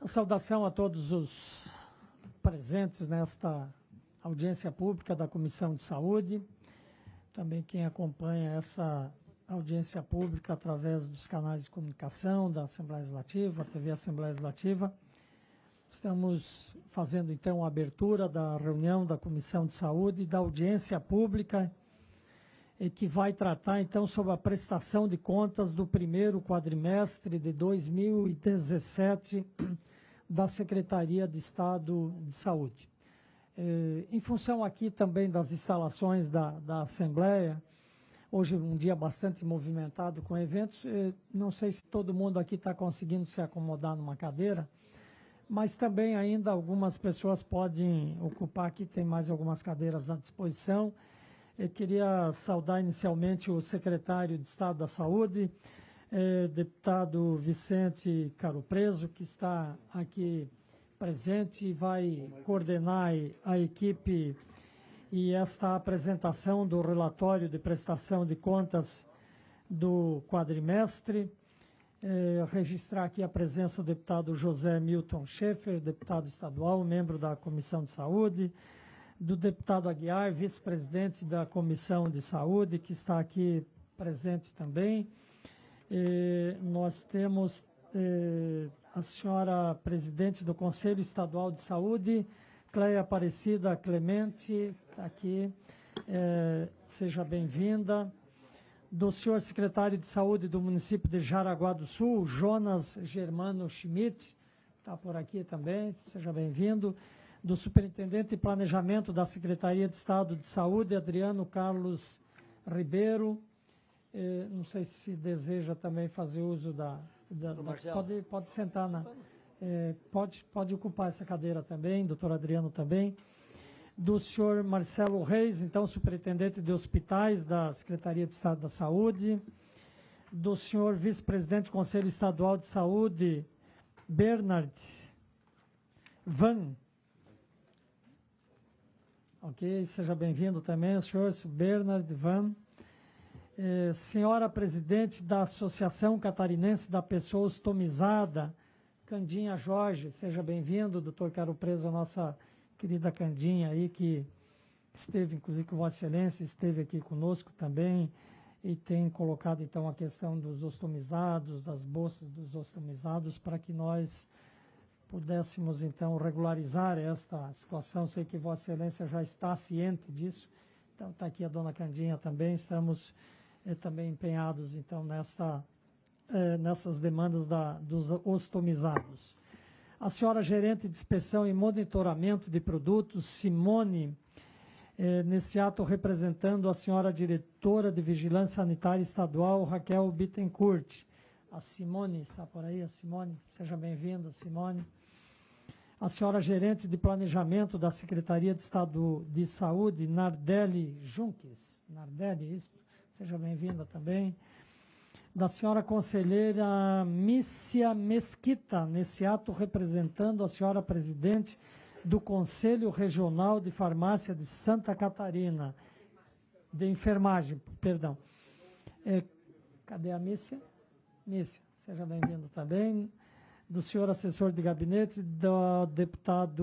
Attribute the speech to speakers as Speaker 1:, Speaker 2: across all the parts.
Speaker 1: A saudação a todos os presentes nesta audiência pública da Comissão de Saúde, também quem acompanha essa audiência pública através dos canais de comunicação da Assembleia Legislativa, a TV Assembleia Legislativa. Estamos fazendo então a abertura da reunião da Comissão de Saúde e da audiência pública, e que vai tratar então sobre a prestação de contas do primeiro quadrimestre de 2017 da Secretaria de Estado de Saúde. Em função aqui também das instalações da Assembleia, hoje um dia bastante movimentado com eventos, não sei se todo mundo aqui está conseguindo se acomodar numa cadeira, mas também ainda algumas pessoas podem ocupar aqui, tem mais algumas cadeiras à disposição. Eu queria saudar inicialmente o secretário de Estado da Saúde, deputado Vicente Caro Preso, que está aqui presente e vai coordenar a equipe e esta apresentação do relatório de prestação de contas do quadrimestre. Registrar aqui a presença do deputado José Milton Schaeffer, deputado estadual, membro da Comissão de Saúde, do deputado Aguiar, vice-presidente da Comissão de Saúde, que está aqui presente também. Nós temos a senhora presidente do Conselho Estadual de Saúde, Cleia Aparecida Clemente, está aqui, seja bem-vinda. Do senhor secretário de Saúde do município de Jaraguá do Sul, Jonas Germano Schmidt, está por aqui também, seja bem-vindo. Do superintendente de Planejamento da Secretaria de Estado de Saúde, Adriano Carlos Ribeiro. Não sei se deseja também fazer uso pode sentar pode ocupar essa cadeira também, doutor Adriano também. Do senhor Marcelo Reis, então, superintendente de hospitais da Secretaria de Estado da Saúde. Do senhor vice-presidente do Conselho Estadual de Saúde, Bernard Van. Ok, seja bem-vindo também, o senhor Bernard Van. Senhora presidente da Associação Catarinense da Pessoa Ostomizada, Candinha Jorge, seja bem-vindo, doutor Caro Preso, a nossa querida Candinha aí, que esteve, inclusive com Vossa Excelência, esteve aqui conosco também, e tem colocado então a questão dos ostomizados, das bolsas dos ostomizados, para que nós pudéssemos então regularizar esta situação. Sei que Vossa Excelência já está ciente disso, então está aqui a dona Candinha também, estamos também empenhados então nessas demandas dos ostomizados. A senhora gerente de inspeção e monitoramento de produtos, Simone, nesse ato representando a senhora diretora de Vigilância Sanitária Estadual, Raquel Bittencourt. A Simone está por aí, a Simone, seja bem-vinda, Simone. A senhora gerente de Planejamento da Secretaria de Estado de Saúde, Nardelli Junques. Nardelli, isso, seja bem-vinda também. Da senhora conselheira Mícia Mesquita, nesse ato representando a senhora presidente do Conselho Regional de Farmácia de Santa Catarina, de enfermagem, perdão. Cadê a Mícia? Mícia, seja bem-vindo também. Do senhor assessor de gabinete, da deputada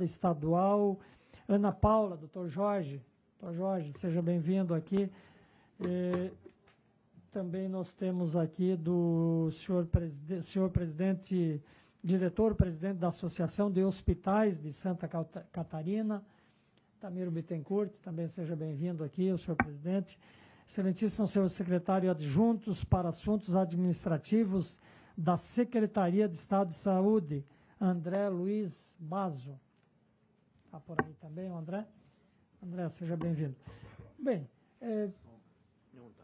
Speaker 1: estadual Ana Paula, doutor Jorge. Doutor Jorge, seja bem-vindo aqui. Também nós temos aqui do senhor presidente, diretor-presidente da Associação de Hospitais de Santa Catarina, Tamiro Bittencourt, também seja bem-vindo aqui, o senhor presidente. Excelentíssimo senhor secretário adjuntos para assuntos administrativos da Secretaria de Estado de Saúde, André Luiz Basso. Está por aí também, o André? André, seja bem-vindo. Bem,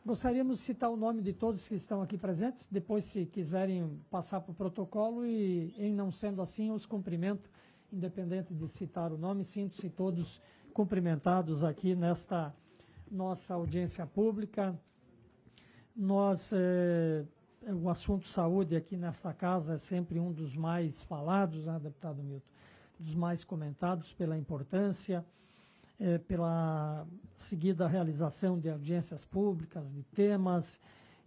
Speaker 1: gostaríamos de citar o nome de todos que estão aqui presentes, depois, se quiserem passar para o protocolo, e, em não sendo assim, os cumprimento, independente de citar o nome, sinto-se todos cumprimentados aqui nesta nossa audiência pública. O assunto saúde aqui nesta casa é sempre um dos mais falados, né, deputado Milton? Dos mais comentados pela importância, pela seguida realização de audiências públicas, de temas,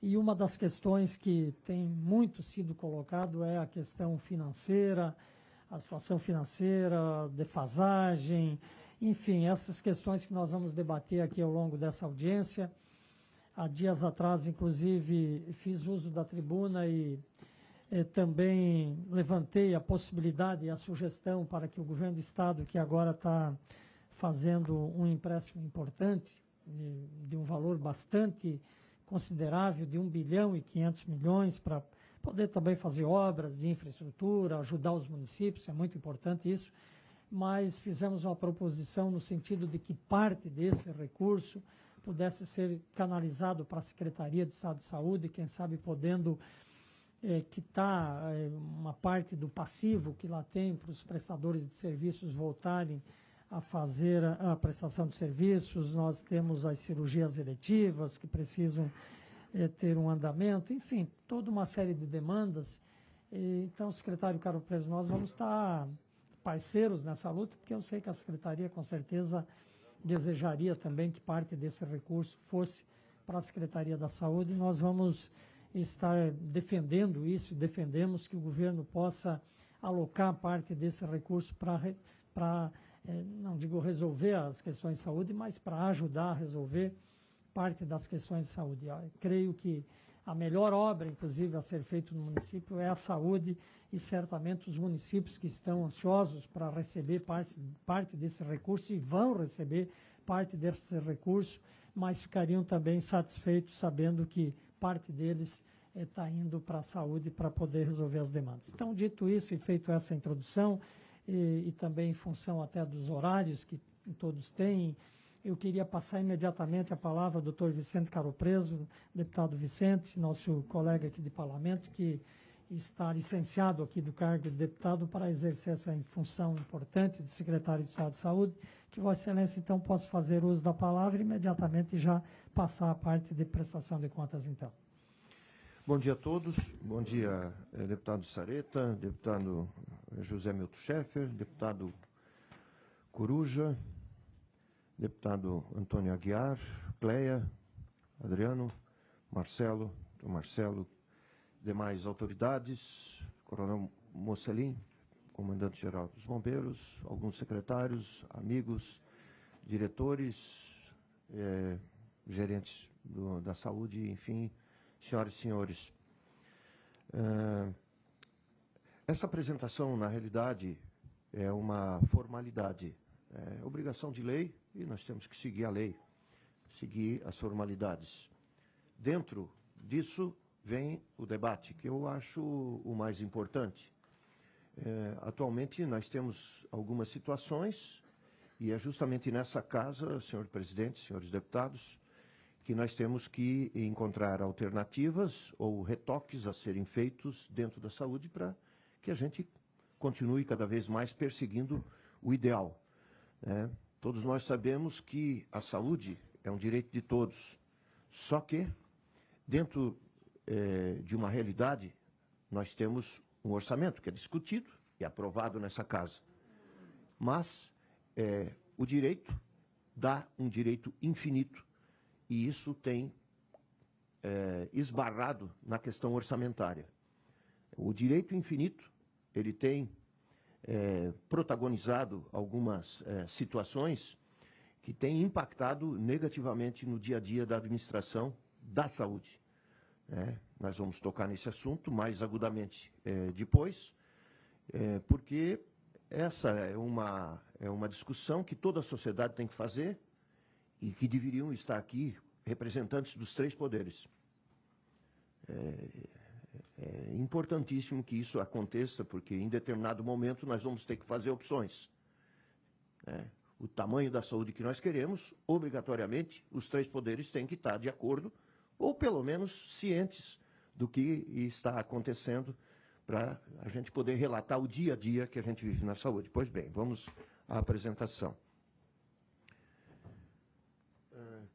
Speaker 1: E uma das questões que tem muito sido colocado é a questão financeira, a situação financeira, defasagem, enfim, essas questões que nós vamos debater aqui ao longo dessa audiência. Há dias atrás, inclusive, fiz uso da tribuna e também levantei a possibilidade e a sugestão para que o governo do Estado, que agora está fazendo um empréstimo importante, de um valor bastante considerável, de 1 bilhão e 500 milhões, para poder também fazer obras de infraestrutura, ajudar os municípios, é muito importante isso, mas fizemos uma proposição no sentido de que parte desse recurso pudesse ser canalizado para a Secretaria de Estado de Saúde, quem sabe podendo quitar uma parte do passivo que lá tem para os prestadores de serviços voltarem a fazer a prestação de serviços. Nós temos as cirurgias eletivas que precisam ter um andamento, enfim, toda uma série de demandas. Então, secretário Caro Preso, nós vamos estar parceiros nessa luta, porque eu sei que a Secretaria com certeza desejaria também que parte desse recurso fosse para a Secretaria da Saúde. Nós vamos estar defendendo isso, defendemos que o governo possa alocar parte desse recurso para não digo resolver as questões de saúde, mas para ajudar a resolver parte das questões de saúde. Eu creio que a melhor obra, inclusive, a ser feita no município é a saúde, e certamente os municípios que estão ansiosos para receber parte desse recurso, e vão receber parte desse recurso, mas ficariam também satisfeitos sabendo que parte deles está indo para a saúde para poder resolver as demandas. Então, dito isso e feito essa introdução, e também em função até dos horários que todos têm, eu queria passar imediatamente a palavra ao doutor Vicente Caro Preso, deputado Vicente, nosso colega aqui de parlamento, que está licenciado aqui do cargo de deputado para exercer essa função importante de secretário de Estado de Saúde, que Vossa Excelência então possa fazer uso da palavra e imediatamente já passar a parte de prestação de contas então.
Speaker 2: Bom dia a todos, bom dia deputado Sareta, deputado José Milton Schaeffer, deputado Coruja, deputado Antônio Aguiar, Cleia, Adriano, Marcelo, demais autoridades, Coronel Mocelin, comandante-geral dos bombeiros, alguns secretários, amigos, diretores, gerentes da saúde, enfim, senhoras e senhores. Essa apresentação, na realidade, é uma formalidade, é obrigação de lei e nós temos que seguir a lei, seguir as formalidades. Dentro disso vem o debate, que eu acho o mais importante. Atualmente nós temos algumas situações, e é justamente nessa casa, senhor presidente, senhores deputados, que nós temos que encontrar alternativas ou retoques a serem feitos dentro da saúde para que a gente continue cada vez mais perseguindo o ideal. Todos nós sabemos que a saúde é um direito de todos, só que dentro de uma realidade nós temos um orçamento que é discutido e aprovado nessa casa, mas o direito dá um direito infinito, e isso tem esbarrado na questão orçamentária. O direito infinito, ele tem protagonizado algumas situações que têm impactado negativamente no dia a dia da administração da saúde. Nós vamos tocar nesse assunto mais agudamente depois, porque essa é uma discussão que toda a sociedade tem que fazer, e que deveriam estar aqui representantes dos três poderes. É importantíssimo que isso aconteça, porque em determinado momento nós vamos ter que fazer opções. O tamanho da saúde que nós queremos, obrigatoriamente, os três poderes têm que estar de acordo, ou pelo menos cientes do que está acontecendo, para a gente poder relatar o dia a dia que a gente vive na saúde. Pois bem, vamos à apresentação.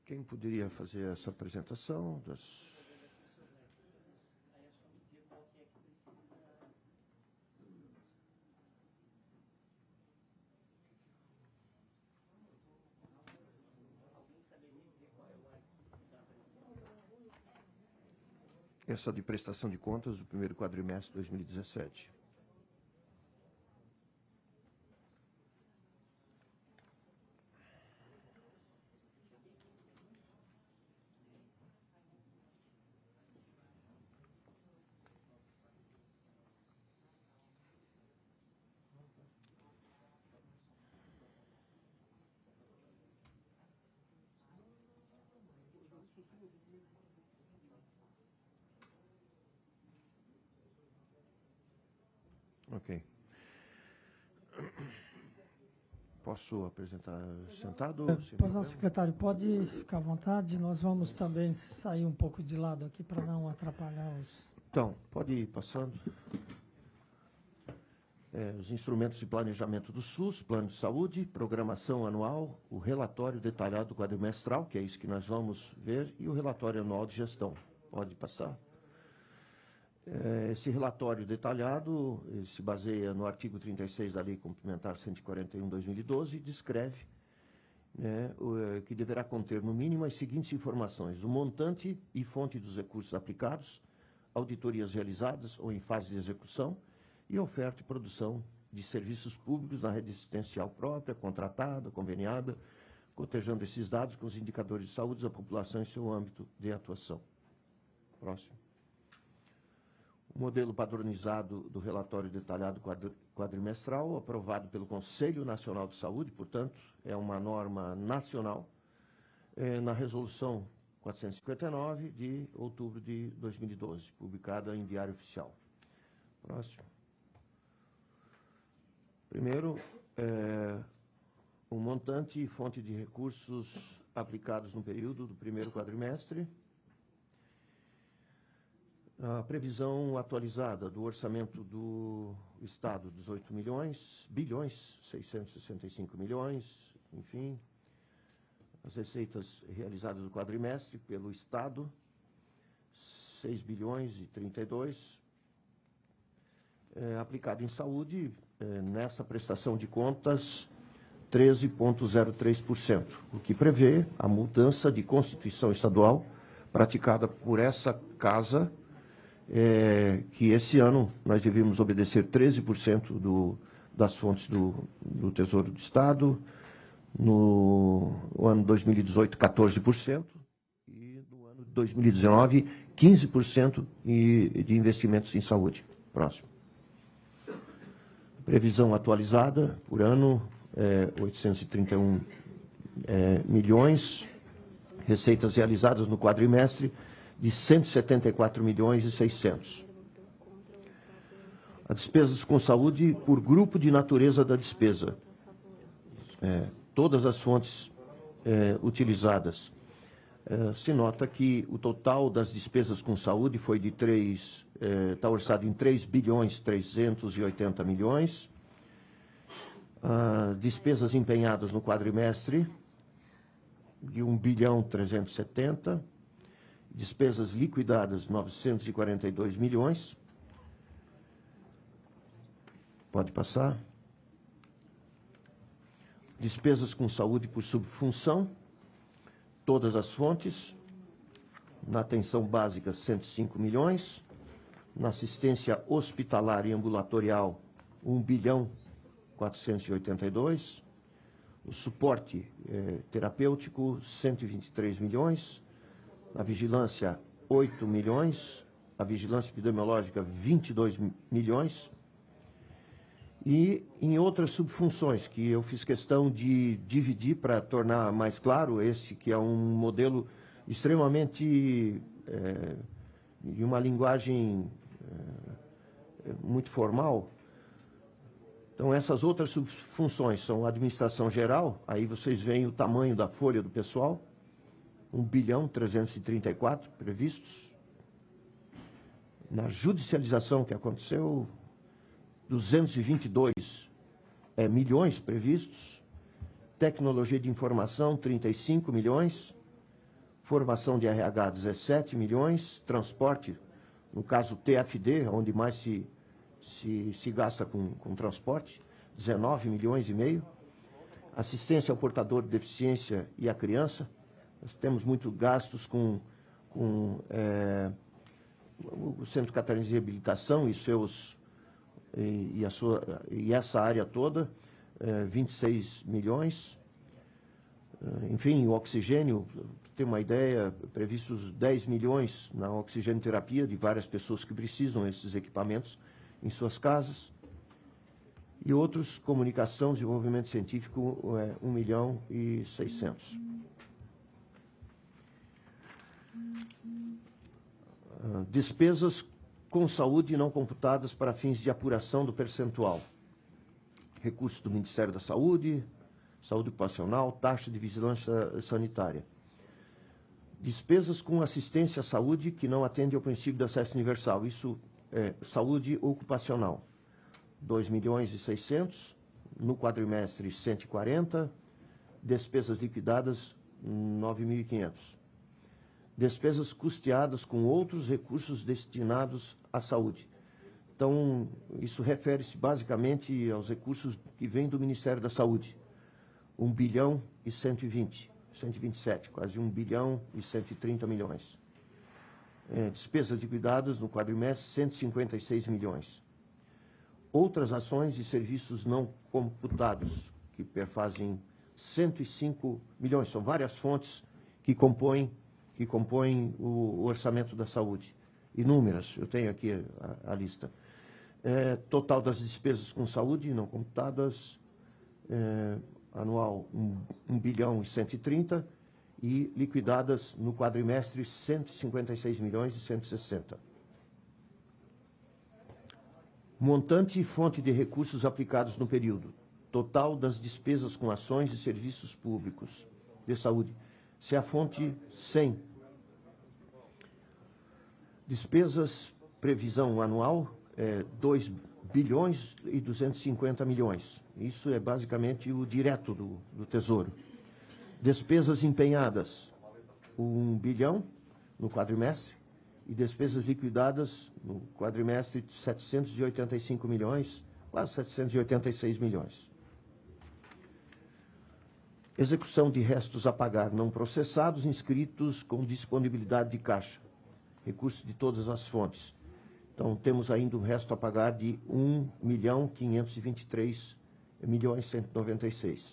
Speaker 2: Quem poderia fazer essa apresentação? essa de prestação de contas do primeiro quadrimestre de 2017. Ok. Posso apresentar sentado?
Speaker 1: Pois não, secretário, pode ficar à vontade. Nós vamos também sair um pouco de lado aqui para não atrapalhar os...
Speaker 2: Então, pode ir passando. Os instrumentos de planejamento do SUS, plano de saúde, programação anual, o relatório detalhado quadrimestral, que é isso que nós vamos ver, e o relatório anual de gestão. Pode passar. Esse relatório detalhado se baseia no artigo 36 da Lei Complementar 141/2012 e descreve, né, que deverá conter, no mínimo, as seguintes informações: o montante e fonte dos recursos aplicados, auditorias realizadas ou em fase de execução, e oferta e produção de serviços públicos na rede assistencial própria, contratada, conveniada, cotejando esses dados com os indicadores de saúde da população em seu âmbito de atuação. Próximo. O modelo padronizado do relatório detalhado quadrimestral, aprovado pelo Conselho Nacional de Saúde, portanto, é uma norma nacional, na Resolução 459 de outubro de 2012, publicada em Diário Oficial. Próximo. Primeiro, o montante e fonte de recursos aplicados no período do primeiro quadrimestre. A previsão atualizada do orçamento do Estado, 18 bilhões, 665 milhões, enfim. As receitas realizadas no quadrimestre pelo Estado, 6 bilhões e 32. Aplicado em saúde, nessa prestação de contas, 13,03%, o que prevê a mudança de Constituição Estadual praticada por essa Casa, que esse ano nós devíamos obedecer 13% das fontes do Tesouro do Estado, no ano 2018, 14%, e no ano de 2019, 15% de investimentos em saúde. Próximo. Previsão atualizada por ano, 831 milhões, receitas realizadas no quadrimestre de 174 milhões e 600. As despesas com saúde por grupo de natureza da despesa. Todas as fontes utilizadas. Se nota que o total das despesas com saúde foi de está orçado em 3 bilhões 380 milhões. Despesas empenhadas no quadrimestre de 1 bilhão 370. Despesas liquidadas 942 milhões. Pode passar. Despesas com saúde por subfunção, todas as fontes. Na atenção básica, 105 milhões. Na assistência hospitalar e ambulatorial, 1 bilhão 482. O suporte terapêutico, 123 milhões. Na vigilância, 8 milhões. A vigilância epidemiológica, 22 milhões. E em outras subfunções, que eu fiz questão de dividir para tornar mais claro, esse que é um modelo extremamente, de uma linguagem muito formal. Então, essas outras subfunções são a administração geral, aí vocês veem o tamanho da folha do pessoal, 1 bilhão 334 previstos. Na judicialização que aconteceu, 222 milhões previstos. Tecnologia de informação, 35 milhões. Formação de RH, 17 milhões. Transporte, no caso TFD, onde mais se gasta com transporte, 19 milhões e meio. Assistência ao portador de deficiência e à criança. Nós temos muitos gastos com o Centro Catarinense de Reabilitação e essa área toda, 26 milhões. Enfim, o oxigênio, para ter uma ideia, previstos 10 milhões na oxigenoterapia de várias pessoas que precisam desses equipamentos em suas casas. E outros, comunicação, desenvolvimento científico, 1 milhão e 600. Despesas com saúde não computadas para fins de apuração do percentual. Recursos do Ministério da Saúde, saúde ocupacional, taxa de vigilância sanitária. Despesas com assistência à saúde que não atende ao princípio do acesso universal. Isso é saúde ocupacional. 2 milhões e 600, no quadrimestre 140, despesas liquidadas 9.500. Despesas custeadas com outros recursos destinados à saúde. Então, isso refere-se basicamente aos recursos que vêm do Ministério da Saúde. 1 bilhão e 127, quase 1 bilhão e 130 milhões. Despesas liquidadas no quadrimestre, 156 milhões. Outras ações e serviços não computados, que perfazem 105 milhões. São várias fontes que compõem o orçamento da saúde. Inúmeras, eu tenho aqui a lista. Total das despesas com saúde não computadas, anual 1 bilhão e 130, e liquidadas no quadrimestre 156 milhões e 160. Montante e fonte de recursos aplicados no período. Total das despesas com ações e serviços públicos de saúde. Se a fonte 100. Despesas, previsão anual, 2 bilhões e 250 milhões. Isso é basicamente o direto do Tesouro. Despesas empenhadas, 1 bilhão no quadrimestre, e despesas liquidadas no quadrimestre 785 milhões, quase 786 milhões. Execução de restos a pagar não processados, inscritos com disponibilidade de caixa. Recursos de todas as fontes. Então, temos ainda um resto a pagar de 1 milhão 523 milhões 196.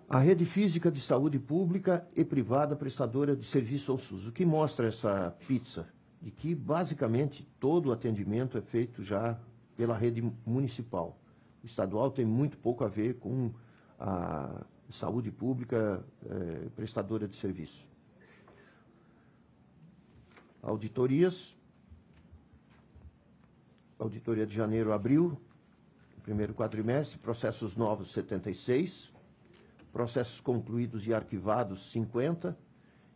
Speaker 2: A rede física de saúde pública e privada prestadora de serviço ao SUS. O que mostra essa pizza? De que, basicamente, todo o atendimento é feito já pela rede municipal. O estadual tem muito pouco a ver com a saúde pública prestadora de serviço. Auditorias. Auditoria de janeiro a abril, primeiro quadrimestre, processos novos 76, processos concluídos e arquivados 50,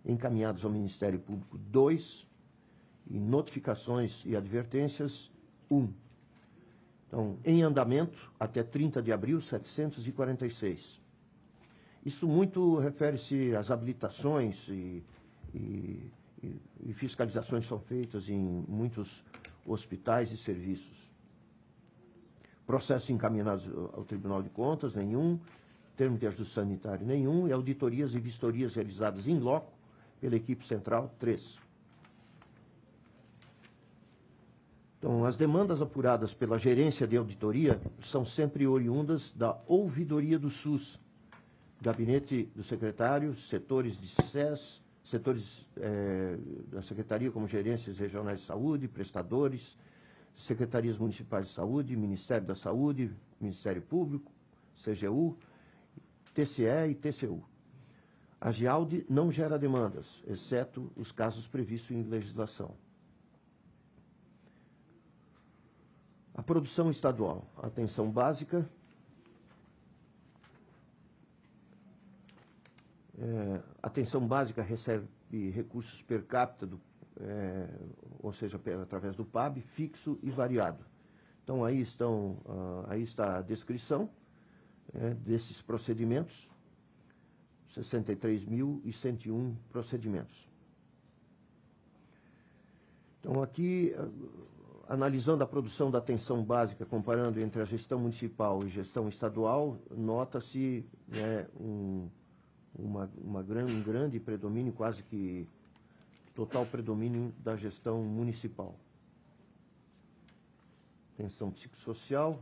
Speaker 2: encaminhados ao Ministério Público 2, e notificações e advertências 1. Então, em andamento, até 30 de abril, 746. Isso muito refere-se às habilitações e fiscalizações são feitas em muitos hospitais e serviços. Processos encaminhados ao Tribunal de Contas, nenhum. Termo de ajuste sanitário, nenhum. E auditorias e vistorias realizadas em loco pela equipe central, 3. Então, as demandas apuradas pela gerência de auditoria são sempre oriundas da ouvidoria do SUS, gabinete do secretário, setores de SES, setores da Secretaria, como gerências regionais de saúde, prestadores, secretarias municipais de saúde, Ministério da Saúde, Ministério Público, CGU, TCE e TCU. A GIALD não gera demandas, exceto os casos previstos em legislação. A produção estadual, atenção básica. Atenção básica recebe recursos per capita, ou seja, através do PAB, fixo e variado. Então, aí está a descrição desses procedimentos, 63.101 procedimentos. Então, aqui, analisando a produção da atenção básica, comparando entre a gestão municipal e gestão estadual, nota-se um grande predomínio, quase que total predomínio da gestão municipal. Atenção psicossocial,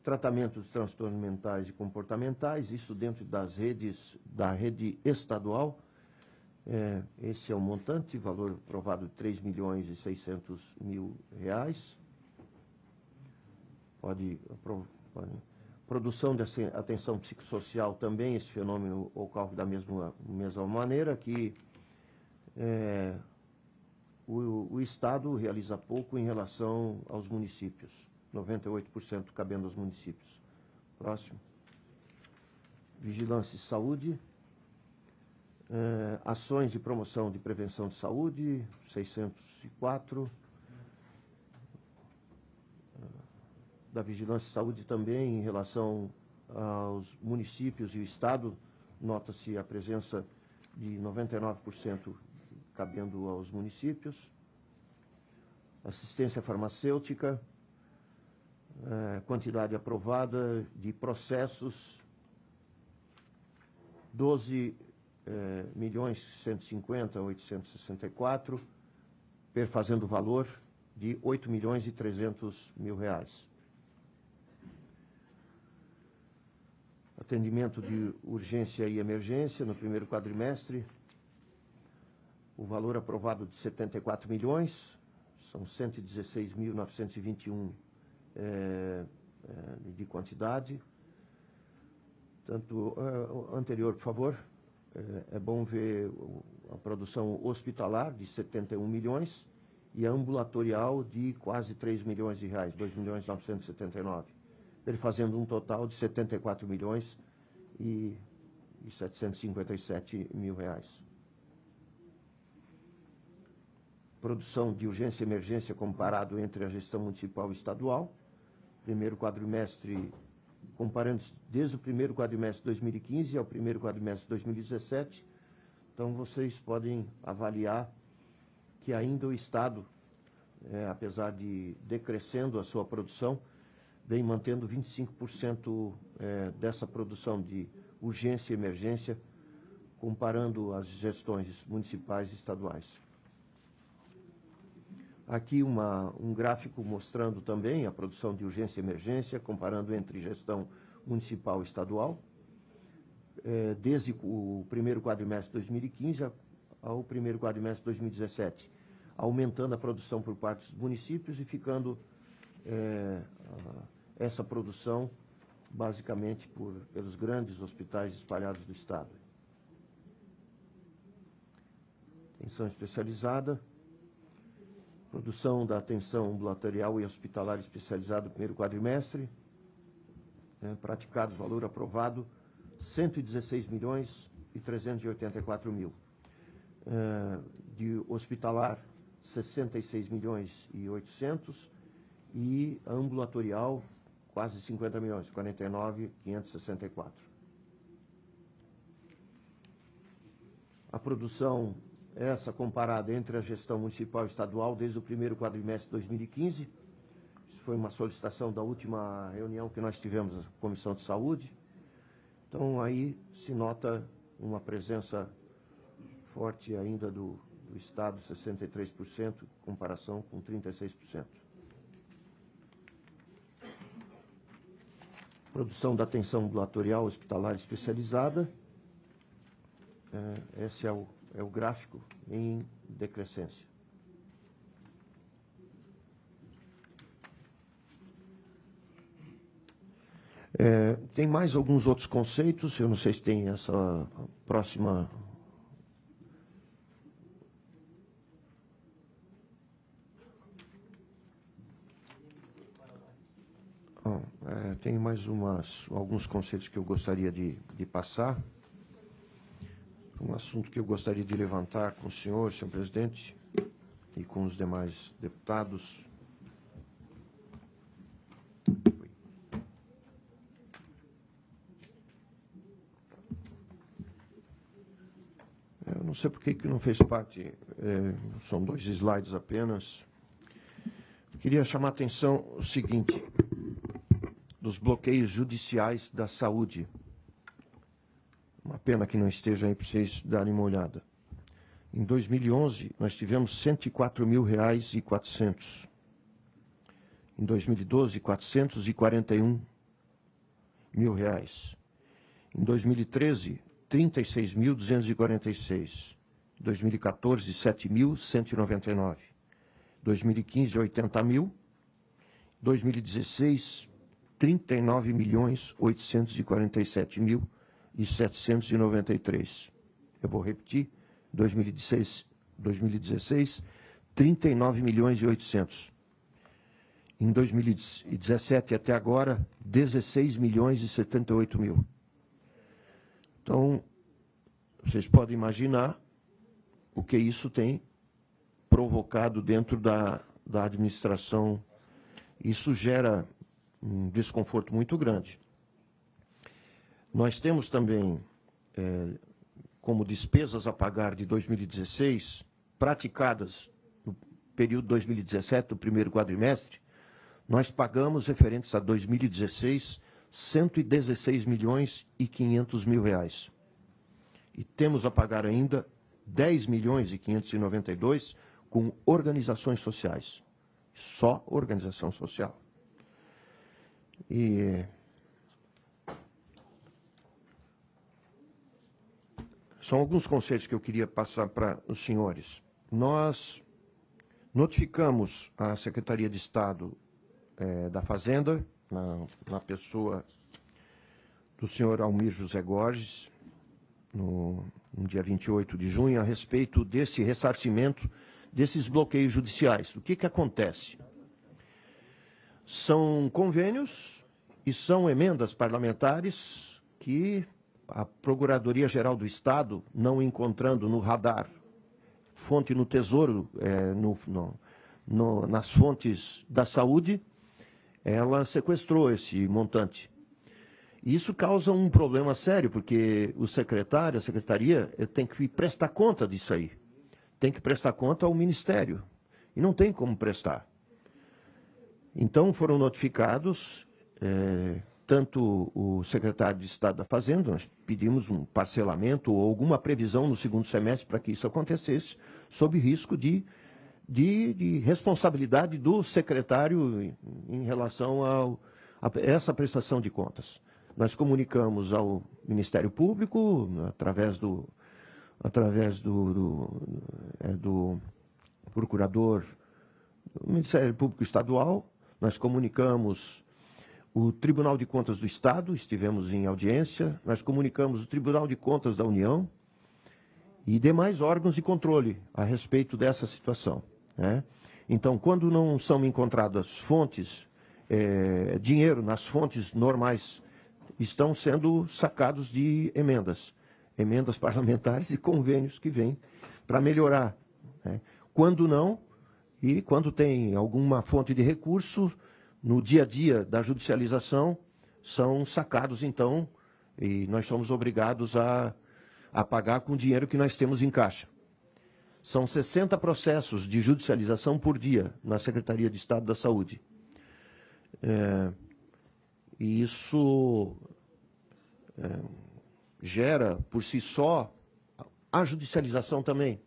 Speaker 2: tratamento de transtornos mentais e comportamentais, isso dentro das redes, da rede estadual. Esse é o montante, valor aprovado de R$3.600.000. Pode. Produção de atenção psicossocial também, esse fenômeno ocorre da mesma maneira que o Estado realiza pouco em relação aos municípios, 98% cabendo aos municípios. Próximo. Vigilância e saúde. Ações de promoção de prevenção de saúde, 604. Da Vigilância e Saúde também, em relação aos municípios e o Estado, nota-se a presença de 99% cabendo aos municípios. Assistência farmacêutica, quantidade aprovada de processos, 12.150.864, perfazendo valor de R$8.300.000. Atendimento de urgência e emergência no primeiro quadrimestre, o valor aprovado de 74 milhões, são 116.921 de quantidade. Tanto anterior, por favor, é bom ver a produção hospitalar de 71 milhões e a ambulatorial de quase 3 milhões de reais, 2.979. Ele fazendo um total de 74 milhões e 757 mil reais. Produção de urgência e emergência comparado entre a gestão municipal e estadual. Primeiro quadrimestre, comparando desde o primeiro quadrimestre de 2015 ao primeiro quadrimestre de 2017. Então, vocês podem avaliar que ainda o Estado, apesar de decrescendo a sua produção, vem mantendo 25% dessa produção de urgência e emergência, comparando as gestões municipais e estaduais. Aqui um gráfico mostrando também a produção de urgência e emergência, comparando entre gestão municipal e estadual, desde o primeiro quadrimestre de 2015 ao primeiro quadrimestre de 2017, aumentando a produção por parte dos municípios e ficando essa produção basicamente pelos grandes hospitais espalhados do Estado. Atenção especializada. Produção da atenção ambulatorial e hospitalar especializada no primeiro quadrimestre. Praticado, valor aprovado, 116.384.000. De hospitalar, 66.800.000. E ambulatorial, quase 50 milhões, 49.564. A produção, essa comparada entre a gestão municipal e estadual desde o primeiro quadrimestre de 2015. Isso foi uma solicitação da última reunião que nós tivemos na Comissão de Saúde. Então, aí se nota uma presença forte ainda do Estado, 63%, em comparação com 36%. Produção da atenção ambulatorial hospitalar especializada. Esse é o gráfico em decrescência. Tem mais alguns outros conceitos, eu não sei se tem essa próxima. Tem mais alguns conceitos que eu gostaria de passar. Um assunto que eu gostaria de levantar com o senhor presidente, e com os demais deputados. Eu não sei por que não fez parte, são 2 slides apenas. Queria chamar a atenção o seguinte, dos bloqueios judiciais da saúde. Uma pena que não esteja aí para vocês darem uma olhada. Em 2011, nós tivemos R$ 104.400. Em 2012, R$ 441 mil. Em 2013, R$ 36.246. Em 2014, R$ 7.199. 2015, R$ 80 mil. 2016, R$ 39.847.793. Eu vou repetir. 2016, R$ 39.800.000. Em 2017 até agora, R$ 16.078.000. Então, vocês podem imaginar o que isso tem provocado dentro da administração. Isso gera um desconforto muito grande. Nós temos também, como despesas a pagar de 2016, praticadas no período 2017, no primeiro quadrimestre, nós pagamos, referentes a 2016, R$ 116.500.000. E temos a pagar ainda R$ 10.592.000 com organizações sociais. Só organização social. E são alguns conceitos que eu queria passar para os senhores. Nós notificamos a Secretaria de Estado da Fazenda, na pessoa do senhor Almir José Gorges, no dia 28 de junho, a respeito desse ressarcimento desses bloqueios judiciais. O que acontece? São convênios e são emendas parlamentares que a Procuradoria-Geral do Estado, não encontrando no radar fonte no Tesouro, nas fontes da saúde, ela sequestrou esse montante. E isso causa um problema sério, porque o secretário, a secretaria, tem que prestar conta disso aí. Tem que prestar conta ao Ministério. E não tem como prestar. Então foram notificados, tanto o secretário de Estado da Fazenda, nós pedimos um parcelamento ou alguma previsão no segundo semestre para que isso acontecesse, sob risco de responsabilidade do secretário em relação a essa prestação de contas. Nós comunicamos ao Ministério Público, através do procurador do Ministério Público Estadual, nós comunicamos o Tribunal de Contas do Estado, estivemos em audiência, nós comunicamos o Tribunal de Contas da União e demais órgãos de controle a respeito dessa situação. Né? Então, quando não são encontradas fontes, dinheiro nas fontes normais, estão sendo sacados de emendas parlamentares e convênios que vêm para melhorar. Né? Quando não, e quando tem alguma fonte de recurso, no dia a dia da judicialização, são sacados então, e nós somos obrigados a pagar com o dinheiro que nós temos em caixa. São 60 processos de judicialização por dia na Secretaria de Estado da Saúde. E isso gera, por si só, a judicialização também.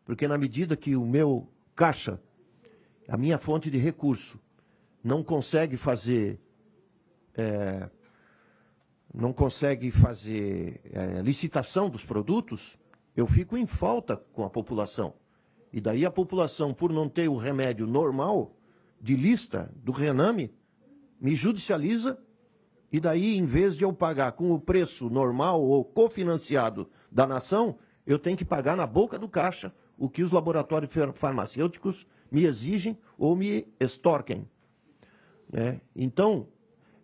Speaker 2: Porque na medida que o meu caixa, a minha fonte de recurso, não consegue fazer licitação dos produtos, eu fico em falta com a população. E daí a população, por não ter o remédio normal de lista do Rename, me judicializa, e daí, em vez de eu pagar com o preço normal ou cofinanciado da nação, eu tenho que pagar na boca do caixa o que os laboratórios farmacêuticos me exigem ou me extorquem. Né? Então,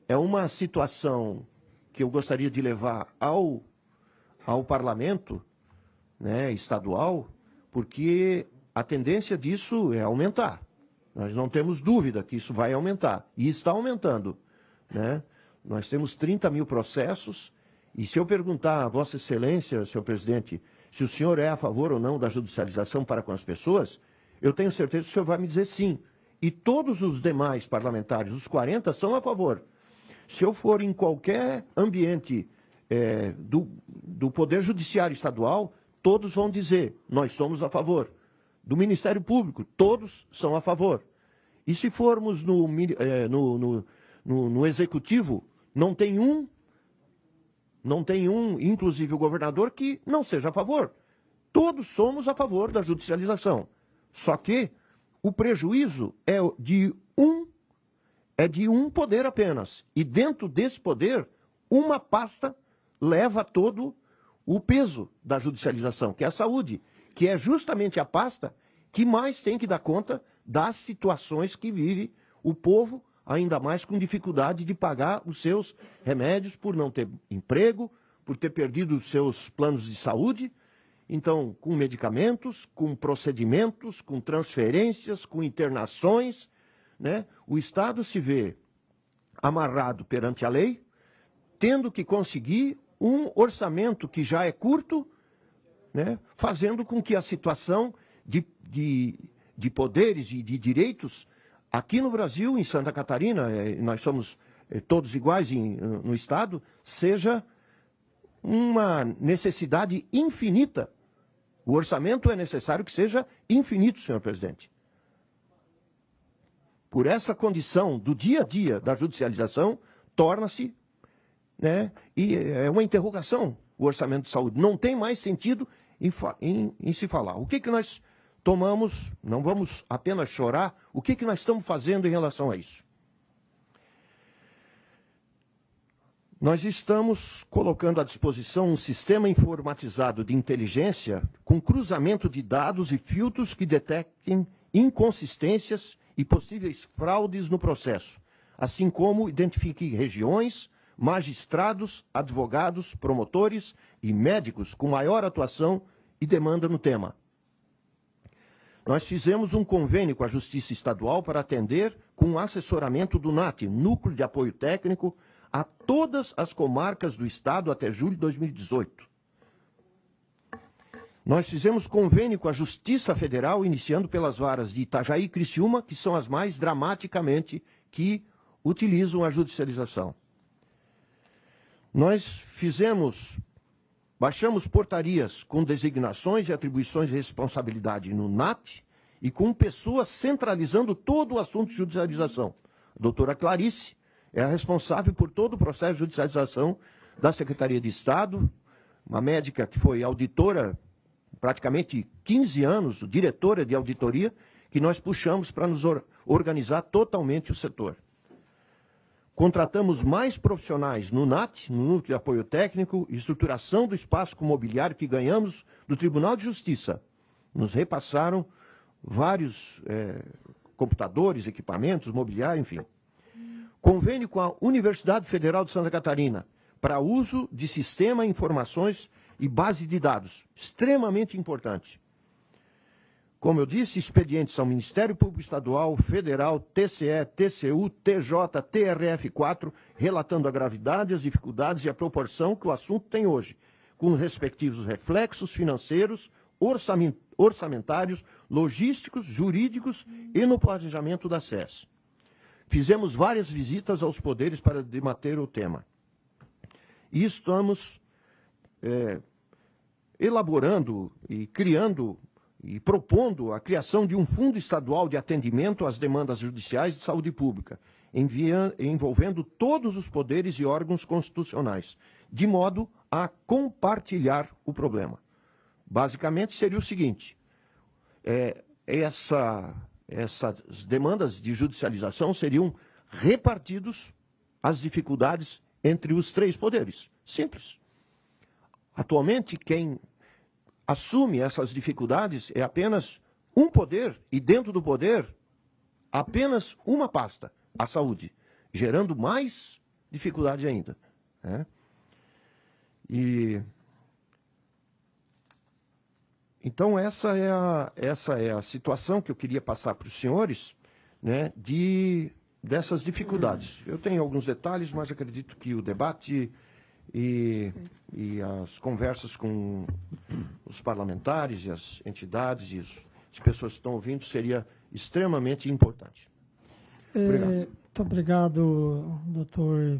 Speaker 2: é uma situação que eu gostaria de levar ao parlamento, né, estadual, porque a tendência disso é aumentar. Nós não temos dúvida que isso vai aumentar. E está aumentando. Né? Nós temos 30 mil processos, e se eu perguntar a Vossa Excelência, senhor presidente, se o senhor é a favor ou não da judicialização para com as pessoas, eu tenho certeza que o senhor vai me dizer sim. E todos os demais parlamentares, os 40, são a favor. Se eu for em qualquer ambiente do Poder Judiciário Estadual, todos vão dizer, nós somos a favor. Do Ministério Público, todos são a favor. E se formos no Executivo, não tem um, inclusive o governador, que não seja a favor. Todos somos a favor da judicialização. Só que o prejuízo é de um poder apenas. E dentro desse poder, uma pasta leva todo o peso da judicialização, que é a saúde, que é justamente a pasta que mais tem que dar conta das situações que vive o povo, ainda mais com dificuldade de pagar os seus remédios por não ter emprego, por ter perdido os seus planos de saúde. Então, com medicamentos, com procedimentos, com transferências, com internações, né? O Estado se vê amarrado perante a lei, tendo que conseguir um orçamento que já é curto, né? Fazendo com que a situação de poderes e de direitos aqui no Brasil, em Santa Catarina, nós somos todos iguais no Estado, seja uma necessidade infinita. O orçamento é necessário que seja infinito, senhor presidente. Por essa condição do dia a dia da judicialização, torna-se, né, e é uma interrogação o orçamento de saúde. Não tem mais sentido em se falar. O que nós tomamos, não vamos apenas chorar, o que nós estamos fazendo em relação a isso? Nós estamos colocando à disposição um sistema informatizado de inteligência com cruzamento de dados e filtros que detectem inconsistências e possíveis fraudes no processo, assim como identifique regiões, magistrados, advogados, promotores e médicos com maior atuação e demanda no tema. Nós fizemos um convênio com a Justiça Estadual para atender com assessoramento do NAT, Núcleo de Apoio Técnico, a todas as comarcas do Estado até julho de 2018. Nós fizemos convênio com a Justiça Federal, iniciando pelas varas de Itajaí e Criciúma, que são as mais dramaticamente que utilizam a judicialização. Nós baixamos portarias com designações e atribuições de responsabilidade no NAT e com pessoas centralizando todo o assunto de judicialização. A doutora Clarice é a responsável por todo o processo de judicialização da Secretaria de Estado, uma médica que foi auditora praticamente 15 anos, diretora de auditoria, que nós puxamos para nos organizar totalmente o setor. Contratamos mais profissionais no NAT, no Núcleo de Apoio Técnico, estruturação do espaço mobiliário que ganhamos do Tribunal de Justiça. Nos repassaram vários computadores, equipamentos, mobiliário, enfim. Convênio com a Universidade Federal de Santa Catarina para uso de sistema, informações e base de dados, extremamente importante. Como eu disse, expedientes ao Ministério Público Estadual, Federal, TCE, TCU, TJ, TRF4, relatando a gravidade, as dificuldades e a proporção que o assunto tem hoje, com os respectivos reflexos financeiros, orçamentários, logísticos, jurídicos e no planejamento da SES. Fizemos várias visitas aos poderes para debater o tema. E estamos elaborando e criando e propondo a criação de um fundo estadual de atendimento às demandas judiciais de saúde pública, envolvendo todos os poderes e órgãos constitucionais, de modo a compartilhar o problema. Basicamente seria o seguinte, essas demandas de judicialização seriam repartidos as dificuldades entre os três poderes. Simples. Atualmente, quem assume essas dificuldades é apenas um poder, e dentro do poder, apenas uma pasta, a saúde, gerando mais dificuldade ainda. Né? Então, essa é a situação que eu queria passar para os senhores, né, dessas dificuldades. Eu tenho alguns detalhes, mas acredito que o debate e as conversas com os parlamentares e as entidades e as pessoas que estão ouvindo seria extremamente importante.
Speaker 1: Obrigado. Muito obrigado, doutor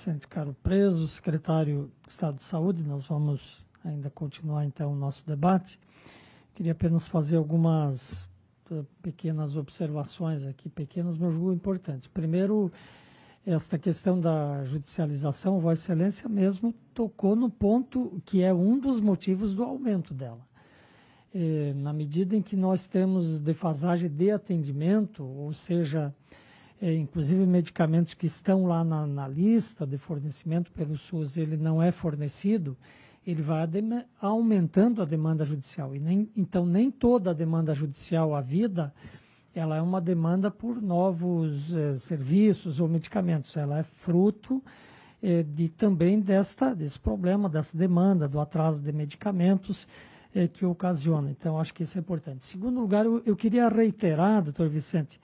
Speaker 1: Vicente Caro Preso, secretário de Estado de Saúde. Nós vamos ainda continuar, então, o nosso debate. Queria apenas fazer algumas pequenas observações aqui, pequenas, mas julgo importantes. Primeiro, esta questão da judicialização, Vossa Excelência mesmo tocou no ponto que é um dos motivos do aumento dela. Na medida em que nós temos defasagem de atendimento, ou seja, inclusive medicamentos que estão lá na lista de fornecimento pelo SUS, ele não é fornecido, ele vai aumentando a demanda judicial. Então, nem toda a demanda judicial à vida, ela é uma demanda por novos serviços ou medicamentos. Ela é fruto também desse problema, dessa demanda, do atraso de medicamentos que ocasiona. Então, acho que isso é importante. Em segundo lugar, eu queria reiterar, doutor Vicente,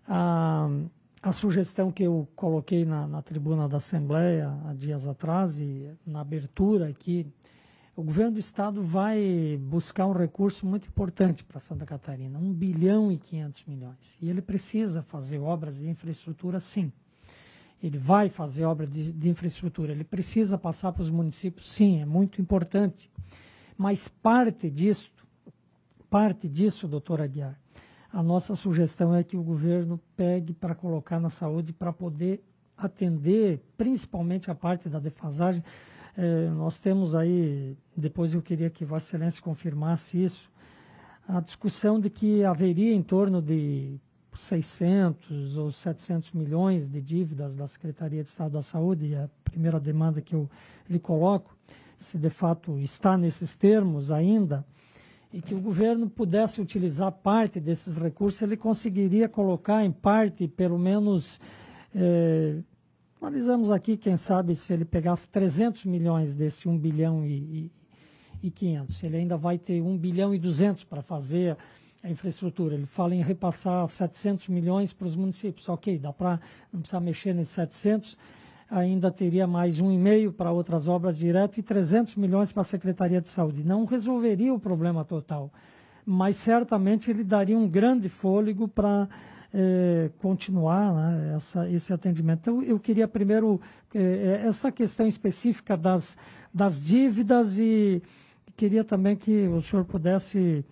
Speaker 1: a sugestão que eu coloquei na tribuna da Assembleia há dias atrás e na abertura aqui. O governo do Estado vai buscar um recurso muito importante para Santa Catarina, 1 bilhão e 500 milhões. E ele precisa fazer obras de infraestrutura, sim. Ele vai fazer obra de infraestrutura, ele precisa passar para os municípios, sim, é muito importante. Mas parte disso, doutor Aguiar, a nossa sugestão é que o governo pegue para colocar na saúde para poder atender, principalmente a parte da defasagem. Nós temos aí, depois eu queria que Vossa Excelência confirmasse isso, a discussão de que haveria em torno de 600 ou 700 milhões de dívidas da Secretaria de Estado da Saúde, e a primeira demanda que eu lhe coloco, se de fato está nesses termos ainda, e que o governo pudesse utilizar parte desses recursos, ele conseguiria colocar em parte, pelo menos, analisamos aqui, quem sabe, se ele pegasse 300 milhões desse 1 bilhão e 500, ele ainda vai ter 1 bilhão e 200 para fazer a infraestrutura. Ele fala em repassar 700 milhões para os municípios. Ok, não precisa mexer nesses 700, ainda teria mais 1,5 para outras obras diretas e 300 milhões para a Secretaria de Saúde. Não resolveria o problema total, mas certamente ele daria um grande fôlego para continuar, né, esse atendimento. Então, eu queria primeiro essa questão específica das dívidas e queria também que o senhor pudesse